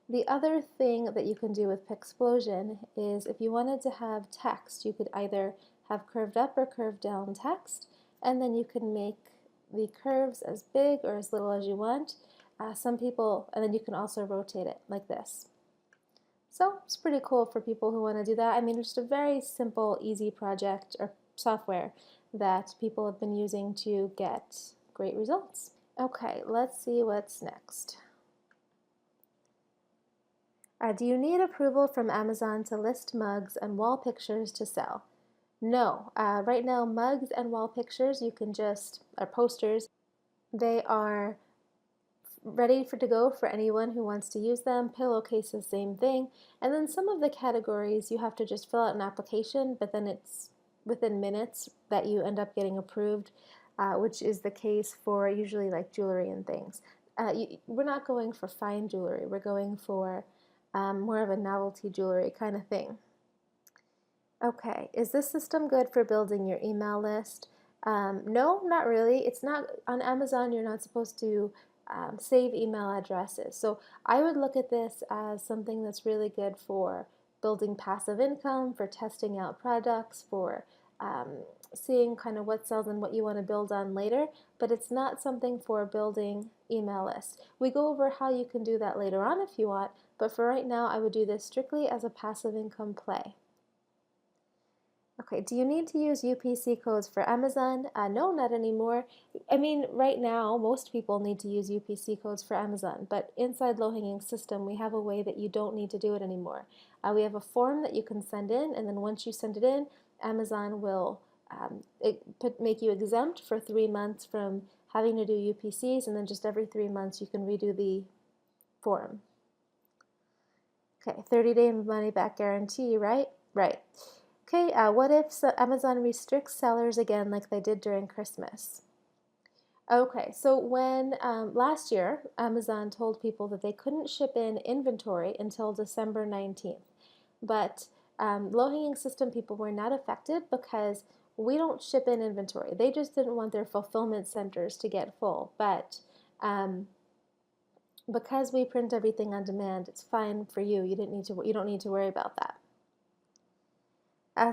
The other thing that you can do with Pixplosion is if you wanted to have text, you could either have curved up or curved down text, and then you can make the curves as big or as little as you want. Some people, and then you can also rotate it like this. So it's pretty cool for people who want to do that. I mean, it's just a very simple, easy project or software that people have been using to get great results. Okay, let's see what's next. Do you need approval from Amazon to list mugs and wall pictures to sell? No. Right now, mugs and wall pictures, you can just, or posters, they are ready to go for anyone who wants to use them. Pillowcases, same thing. And then some of the categories, you have to just fill out an application, but then it's within minutes that you end up getting approved, which is the case for usually like jewelry and things. We're not going for fine jewelry. We're going for more of a novelty jewelry kind of thing. Okay, is this system good for building your email list? No, not really. It's not on Amazon. You're not supposed to save email addresses. So I would look at this as something that's really good for building passive income, for testing out products, for seeing kind of what sells and what you want to build on later, but it's not something for building email lists. We go over how you can do that later on if you want, but for right now I would do this strictly as a passive income play. Okay, do you need to use UPC codes for Amazon? No, not anymore. I mean, right now, most people need to use UPC codes for Amazon, but inside Low-Hanging System, we have a way that you don't need to do it anymore. We have a form that you can send in, and then once you send it in, Amazon will make you exempt for 3 months from having to do UPCs, and then just every 3 months you can redo the form. Okay, 30-day money back guarantee, right? Right. Okay, what if Amazon restricts sellers again like they did during Christmas? Okay, so when last year Amazon told people that they couldn't ship in inventory until December 19th, but low-hanging system people were not affected because we don't ship in inventory. They just didn't want their fulfillment centers to get full, but um, because we print everything on demand, it's fine for you. You don't need to worry about that.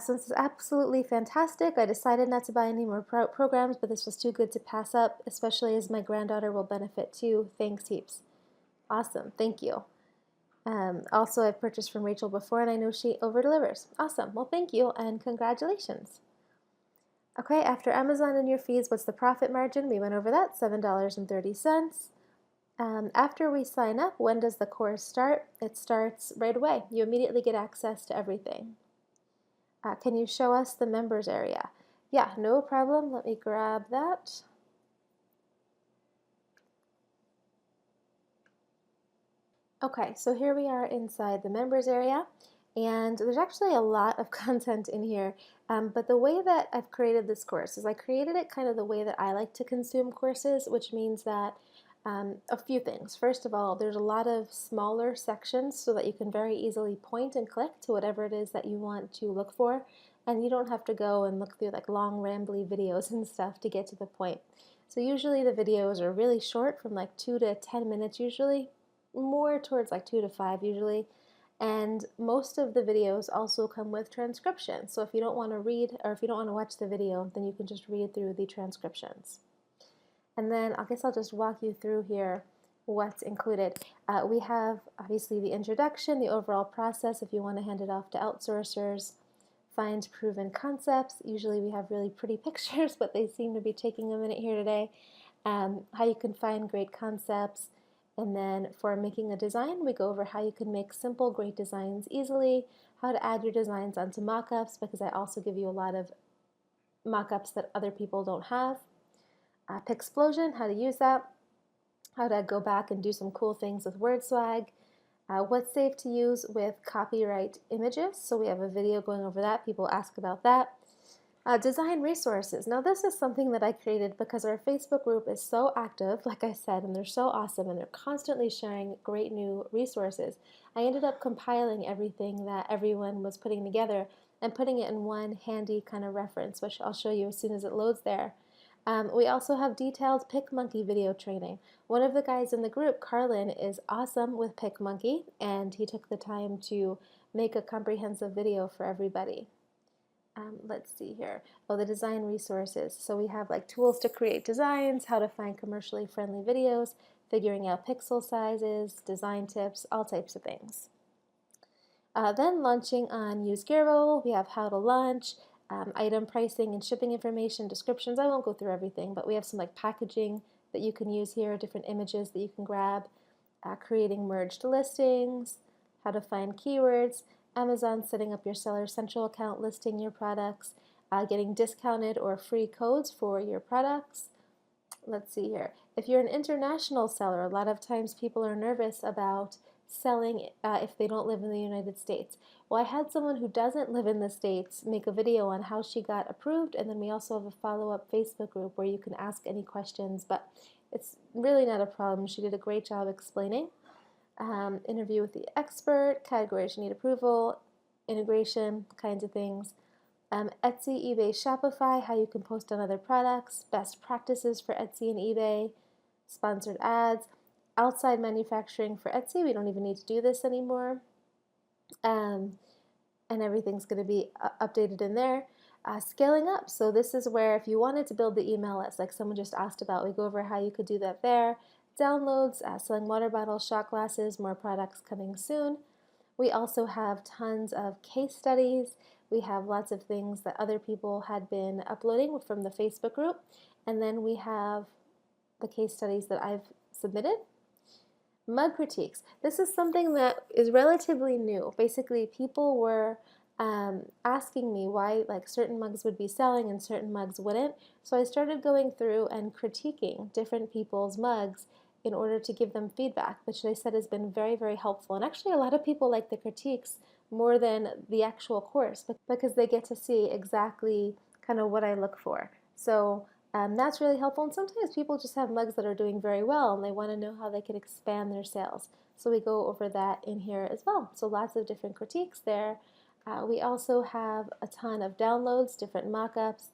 So this is absolutely fantastic. I decided not to buy any more programs, but this was too good to pass up, especially as my granddaughter will benefit too. Thanks heaps. Awesome, thank you. Also, I've purchased from Rachel before, and I know she over-delivers. Awesome, well thank you, and congratulations. Okay, after Amazon and your fees, what's the profit margin? We went over that, $7.30. After we sign up, when does the course start? It starts right away. You immediately get access to everything. Can you show us the members area? Yeah, no problem. Let me grab that. Okay, so here we are inside the members area, and there's actually a lot of content in here, but the way that I've created this course is I created it kind of the way that I like to consume courses, which means that a few things. First of all, there's a lot of smaller sections so that you can very easily point and click to whatever it is that you want to look for, and you don't have to go and look through like long rambly videos and stuff to get to the point. So usually the videos are really short, from like 2 to 10 minutes usually, more towards like 2 to 5 usually. And most of the videos also come with transcription. So if you don't want to read, or if you don't want to watch the video, then you can just read through the transcriptions. And then I guess I'll just walk you through here what's included. We have obviously the introduction, the overall process if you want to hand it off to outsourcers, find proven concepts. Usually we have really pretty pictures, but they seem to be taking a minute here today. How you can find great concepts. And then for making a design, we go over how you can make simple, great designs easily, how to add your designs onto mockups, because I also give you a lot of mockups that other people don't have. Pixplosion, how to use that, how to go back and do some cool things with word swag, what's safe to use with copyright images. So we have a video going over that. People ask about that. Design resources. Now this is something that I created because our Facebook group is so active, like I said, and they're so awesome, and they're constantly sharing great new resources. I ended up compiling everything that everyone was putting together and putting it in one handy kind of reference, which I'll show you as soon as it loads there. We also have detailed PicMonkey video training. One of the guys in the group, Carlin, is awesome with PicMonkey, and he took the time to make a comprehensive video for everybody. Let's see here. Oh, the design resources. So we have like tools to create designs, how to find commercially friendly videos, figuring out pixel sizes, design tips, all types of things. Then launching on Use Gearbubble, we have how to launch, item pricing and shipping information, descriptions. I won't go through everything, but we have some like packaging that you can use here, different images that you can grab, creating merged listings, how to find keywords, Amazon setting up your Seller Central account, listing your products, getting discounted or free codes for your products. Let's see here. If you're an international seller, a lot of times people are nervous about selling if they don't live in the United States. Well, I had someone who doesn't live in the States make a video on how she got approved, and then we also have a follow-up Facebook group where you can ask any questions, but it's really not a problem. She did a great job explaining. Interview with the expert, categories you need approval, integration, kinds of things. Etsy, eBay, Shopify, how you can post on other products, best practices for Etsy and eBay, sponsored ads, outside manufacturing for Etsy. We don't even need to do this anymore. And everything's going to be updated in there. Scaling up. So this is where if you wanted to build the email list, like someone just asked about, we go over how you could do that there. Downloads, selling water bottles, shot glasses, more products coming soon. We also have tons of case studies. We have lots of things that other people had been uploading from the Facebook group. And then we have the case studies that I've submitted. Mug critiques. This is something that is relatively new. Basically, people were asking me why like certain mugs would be selling and certain mugs wouldn't. So I started going through and critiquing different people's mugs in order to give them feedback, which they said has been very, very helpful. And actually, a lot of people like the critiques more than the actual course because they get to see exactly kind of what I look for. So that's really helpful. And sometimes people just have mugs that are doing very well and they want to know how they can expand their sales. So we go over that in here as well. So lots of different critiques there. We also have a ton of downloads, different mock-ups,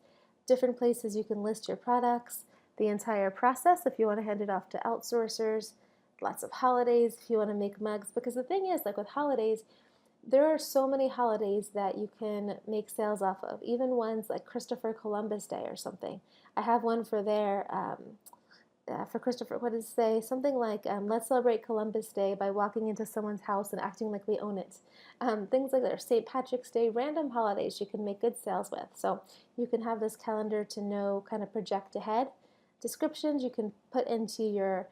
different places you can list your products, the entire process if you want to hand it off to outsourcers, lots of holidays if you want to make mugs. Because the thing is, like with holidays, there are so many holidays that you can make sales off of, even ones like Christopher Columbus Day or something. I have one for there for Christopher. What does it say? Something like, let's celebrate Columbus Day by walking into someone's house and acting like we own it. Things like that. St. Patrick's Day, random holidays you can make good sales with. So you can have this calendar to know, kind of project ahead. Descriptions you can put into your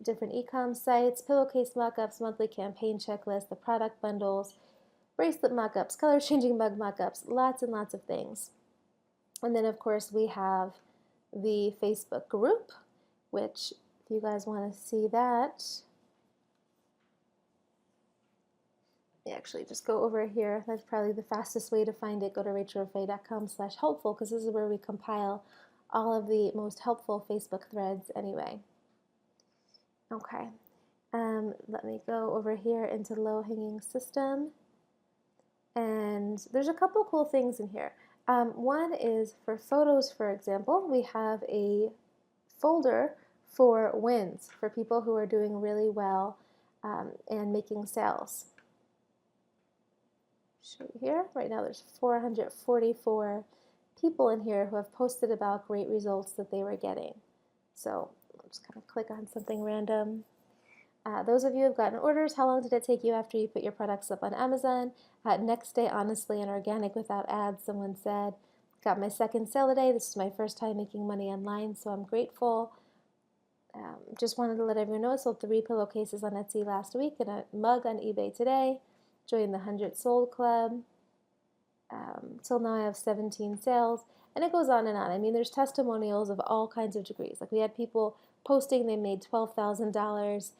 different e-com sites, pillowcase mockups, monthly campaign checklist, the product bundles, bracelet mockups, color changing mug mockups, lots and lots of things. And then of course we have the Facebook group, which if you guys want to see that, actually just go over here. That's probably the fastest way to find it. Go to rachelrofe.com/helpful because this is where we compile all of the most helpful Facebook threads anyway. Okay, let me go over here into low-hanging system. And there's a couple cool things in here. One is for photos, for example, we have a folder for wins for people who are doing really well and making sales. Show you here. Right now there's 444 people in here who have posted about great results that they were getting. So I'll just kind of click on something random. Those of you who have gotten orders, how long did it take you after you put your products up on Amazon? Next day, honestly, and organic without ads, someone said. Got my second sale today. This is my first time making money online, so I'm grateful. Just wanted to let everyone know I sold 3 pillowcases on Etsy last week and a mug on eBay today. Joined the 100 Sold Club. Till now I have 17 sales. And it goes on and on. I mean, there's testimonials of all kinds of degrees. Like we had people posting they made $12,000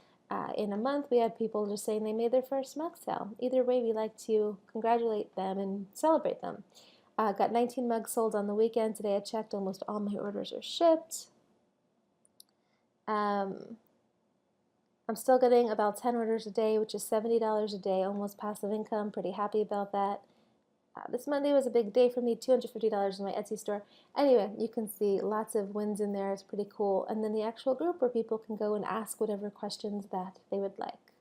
in a month. We had people just saying they made their first mug sale. Either way, we like to congratulate them and celebrate them. Got 19 mugs sold on the weekend. Today I checked, almost all my orders are shipped. I'm still getting about 10 orders a day, which is $70 a day, almost passive income. Pretty happy about that. This Monday was a big day for me, $250 in my Etsy store. Anyway, you can see lots of wins in there. It's pretty cool. And then the actual group where people can go and ask whatever questions that they would like.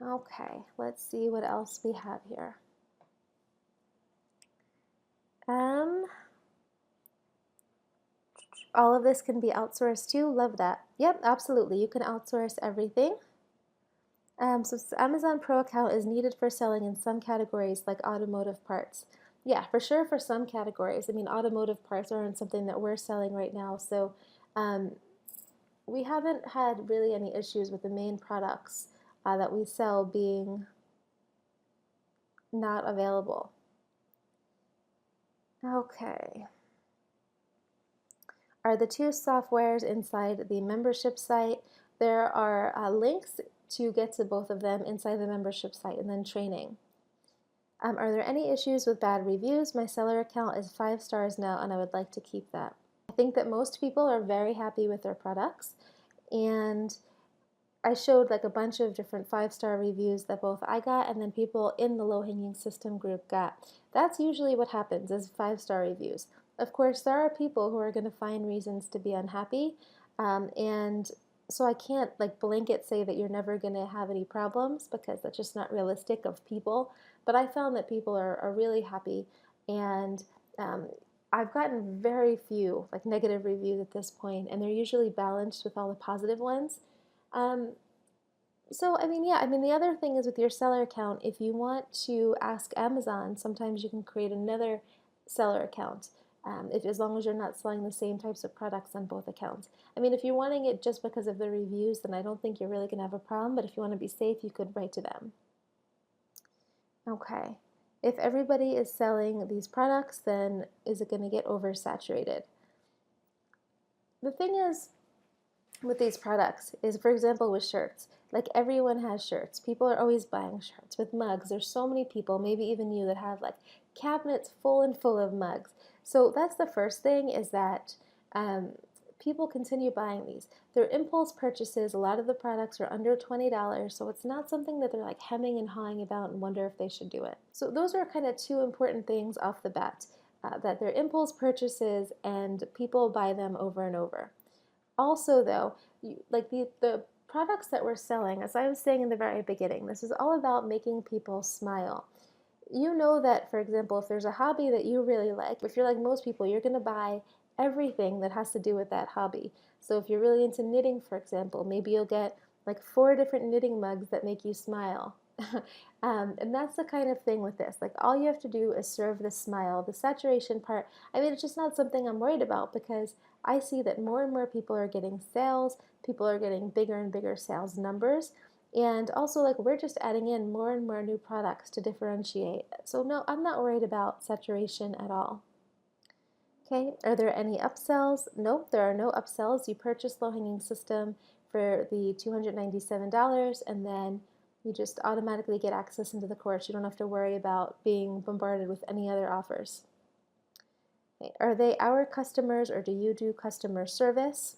Okay, let's see what else we have here. All of this can be outsourced too. Love that. Yep, absolutely. You can outsource everything. So Amazon Pro account is needed for selling in some categories like automotive parts. Yeah, for sure for some categories. I mean, automotive parts aren't something that we're selling right now, so we haven't had really any issues with the main products that we sell being not available. Okay. Are the 2 softwares inside the membership site? There are links to get to both of them inside the membership site and then training. Are there any issues with bad reviews? My seller account is 5 stars now and I would like to keep that. I think that most people are very happy with their products, and I showed like a bunch of different 5-star reviews that both I got and then people in the low-hanging system group got. That's usually what happens, is 5-star reviews. Of course, there are people who are going to find reasons to be unhappy, and so I can't like blanket say that you're never going to have any problems because that's just not realistic of people. But I found that people are really happy, and I've gotten very few like negative reviews at this point, and they're usually balanced with all the positive ones. So I mean, yeah, I mean the other thing is with your seller account, if you want to ask Amazon, sometimes you can create another seller account. As long as you're not selling the same types of products on both accounts. I mean, if you're wanting it just because of the reviews, then I don't think you're really going to have a problem, but if you want to be safe, you could write to them. Okay. If everybody is selling these products, then is it going to get oversaturated? The thing is, with these products is, for example, with shirts. Like everyone has shirts. People are always buying shirts. With mugs, there's so many people, maybe even you, that have like cabinets full and full of mugs. So that's the first thing, is that um, people continue buying these. They're impulse purchases. A lot of the products are under $20, so it's not something that they're like hemming and hawing about and wonder if they should do it. So those are kind of two important things off the bat, that they're impulse purchases and people buy them over and over. Also, though, like the products that we're selling, as I was saying in the very beginning, this is all about making people smile. You know that, for example, if there's a hobby that you really like, if you're like most people, you're going to buy everything that has to do with that hobby. So if you're really into knitting, for example, maybe you'll get like 4 different knitting mugs that make you smile. And that's the kind of thing with this. Like all you have to do is serve the smile. The saturation part, I mean, it's just not something I'm worried about, because I see that more and more people are getting sales, people are getting bigger and bigger sales numbers, and also like we're just adding in more and more new products to differentiate. So no, I'm not worried about saturation at all. Okay, are there any upsells? Nope, there are no upsells. You purchase low-hanging system for the $297, and then you just automatically get access into the course. You don't have to worry about being bombarded with any other offers. Okay, are they our customers, or do you do customer service?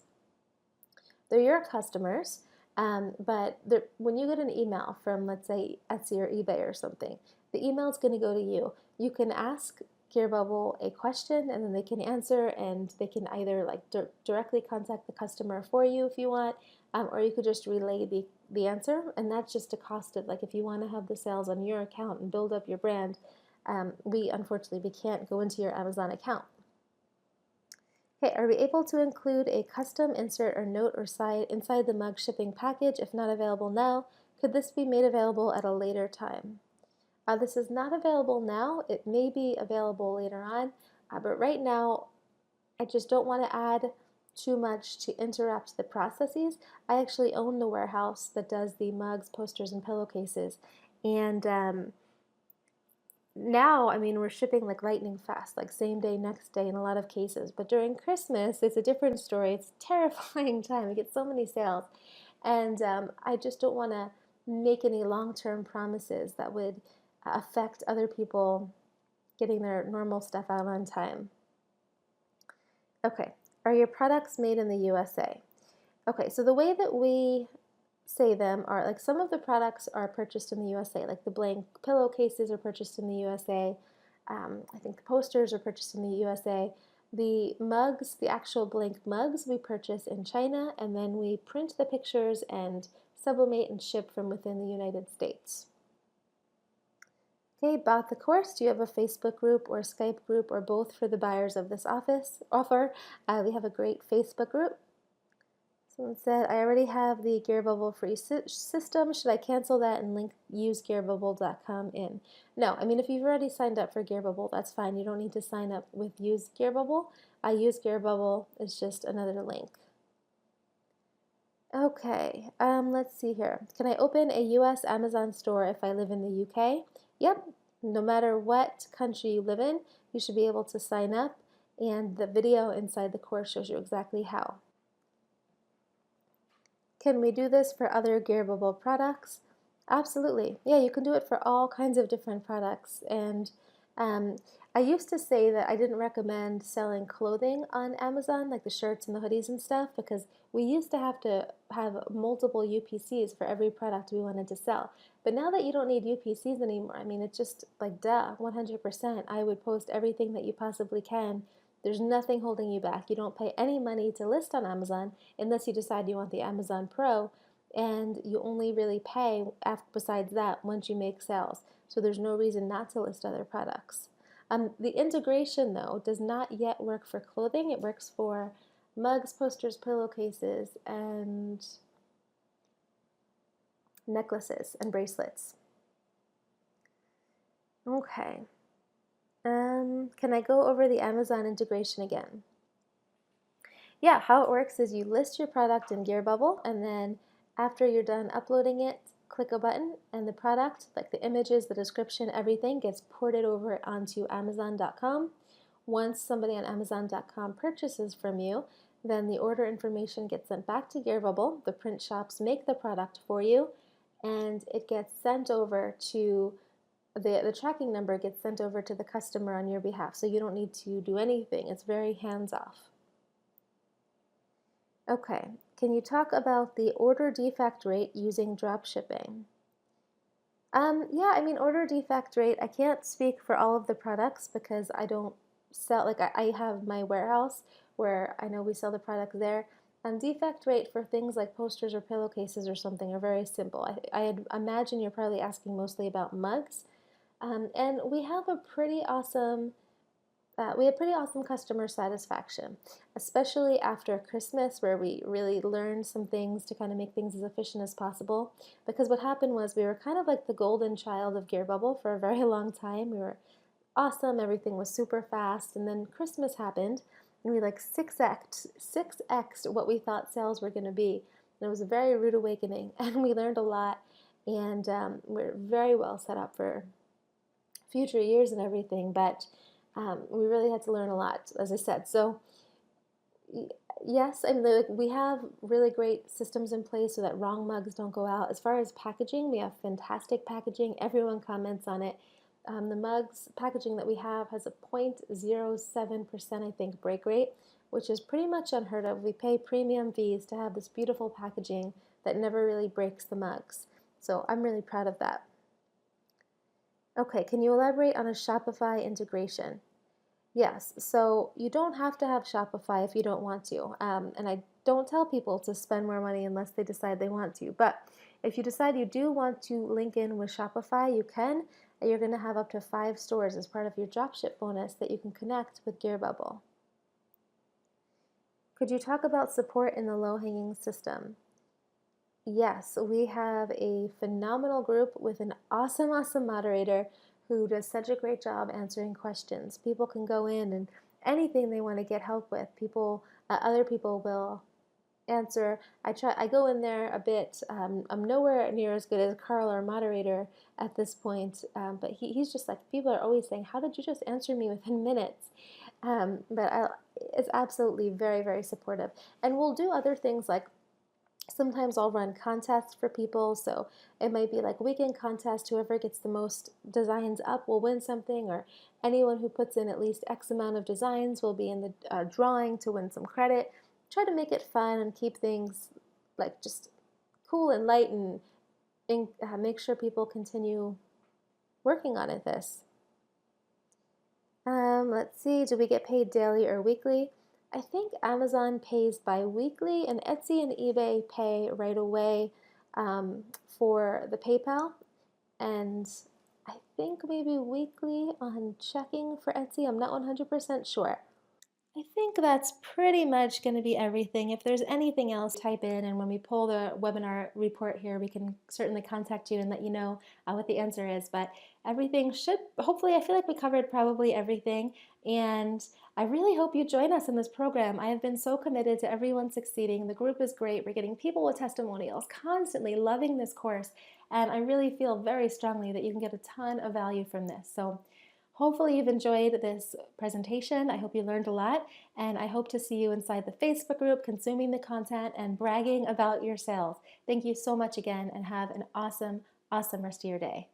They're your customers, but when you get an email from, let's say, Etsy or eBay or something, the email is going to go to you. You can ask Gearbubble a question, and then they can answer, and they can either like directly contact the customer for you if you want, or you could just relay the answer, and that's just a cost of, like, if you want to have the sales on your account and build up your brand, unfortunately we can't go into your Amazon account. Okay, are we able to include a custom insert or note or side inside the mug shipping package? If not available now, could this be made available at a later time? This is not available now. It may be available later on, but right now I just don't want to add too much to interrupt the processes. I actually own the warehouse that does the mugs, posters, and pillowcases, and now, I mean, we're shipping like lightning fast, like same day, next day in a lot of cases. But during Christmas, it's a different story. It's a terrifying time. We get so many sales. And I just don't want to make any long-term promises that would affect other people getting their normal stuff out on time. Okay, are your products made in the USA? Okay, so the way that we say them are, like, some of the products are purchased in the USA, like the blank pillowcases are purchased in the USA. I think the posters are purchased in the USA. The mugs, the actual blank mugs, we purchase in China, and then we print the pictures and sublimate and ship from within the United States. Okay, bought the course. Do you have a Facebook group or Skype group or both for the buyers of this offer? We have a great Facebook group. Someone said, I already have the Gearbubble free system. Should I cancel that and link usegearbubble.com in? No, I mean, if you've already signed up for Gearbubble, that's fine. You don't need to sign up with Use Gearbubble. Use Gearbubble is just another link. Okay, let's see here. Can I open a US Amazon store if I live in the UK? Yep, no matter what country you live in, you should be able to sign up, and the video inside the course shows you exactly how. Can we do this for other Gearbubble products? Absolutely. Yeah, you can do it for all kinds of different products. And I used to say that I didn't recommend selling clothing on Amazon, like the shirts and the hoodies and stuff, because we used to have multiple UPCs for every product we wanted to sell. But now that you don't need UPCs anymore, I mean, it's just like, duh, 100%. I would post everything that you possibly can. There's nothing holding you back. You don't pay any money to list on Amazon unless you decide you want the Amazon Pro, and you only really pay besides that once you make sales. So there's no reason not to list other products. The integration, though, does not yet work for clothing. It works for mugs, posters, pillowcases, and necklaces and bracelets. Okay. Can I go over the Amazon integration again? Yeah, how it works is you list your product in Gearbubble, and then after you're done uploading it, click a button, and the product, like the images, the description, everything gets ported over onto Amazon.com. Once somebody on Amazon.com purchases from you, Then the order information gets sent back to GearBubble. The print shops make the product for you, and it gets sent over to the tracking number gets sent over to the customer on your behalf. So you don't need to do anything. It's very hands off. Okay, can you talk about the order defect rate using drop shipping? Yeah, I mean, order defect rate, I can't speak for all of the products because I don't sell, like, I have my warehouse where I know we sell the product there. And defect rate for things like posters or pillowcases or something are very simple. I imagine you're probably asking mostly about mugs. And we had pretty awesome customer satisfaction, especially after Christmas, where we really learned some things to kind of make things as efficient as possible. Because what happened was we were kind of like the golden child of GearBubble for a very long time. We were awesome, everything was super fast, and then Christmas happened, and we like 6x what we thought sales were going to be. And it was a very rude awakening, and we learned a lot, and we're very well set up for future years and everything, but we really had to learn a lot, as I said. So yes, I mean, we have really great systems in place so that wrong mugs don't go out. As far as packaging, we have fantastic packaging. Everyone comments on it. The mugs packaging that we have has a 0.07%, I think, break rate, which is pretty much unheard of. We pay premium fees to have this beautiful packaging that never really breaks the mugs. So I'm really proud of that. Okay, can you elaborate on a Shopify integration? Yes, so you don't have to have Shopify if you don't want to. And I don't tell people to spend more money unless they decide they want to. But if you decide you do want to link in with Shopify, you can. And you're going to have up to 5 stores as part of your dropship bonus that you can connect with GearBubble. Could you talk about support in the low-hanging system? Yes, we have a phenomenal group with an awesome, awesome moderator who does such a great job answering questions. People can go in and anything they want to get help with, other people will answer. I go in there a bit. I'm nowhere near as good as Carl, our moderator, at this point, but he's just like, people are always saying, how did you just answer me within minutes? It's absolutely very, very supportive. And we'll do other things like sometimes I'll run contests for people, so it might be like weekend contest, whoever gets the most designs up will win something, or anyone who puts in at least X amount of designs will be in the drawing to win some credit. Try to make it fun and keep things like just cool and light and make sure people continue working on this. Let's see, do we get paid daily or weekly? I think Amazon pays bi-weekly, and Etsy and eBay pay right away for the PayPal, and I think maybe weekly on checking for Etsy. I'm not 100% sure. I think that's pretty much going to be everything. If there's anything else, type in, and when we pull the webinar report here, we can certainly contact you and let you know what the answer is. But everything should, hopefully, I feel like we covered probably everything. And I really hope you join us in this program. I have been so committed to everyone succeeding. The group is great. We're getting people with testimonials, constantly loving this course. And I really feel very strongly that you can get a ton of value from this. So hopefully you've enjoyed this presentation. I hope you learned a lot, and I hope to see you inside the Facebook group, consuming the content and bragging about your sales. Thank you so much again, and have an awesome, awesome rest of your day.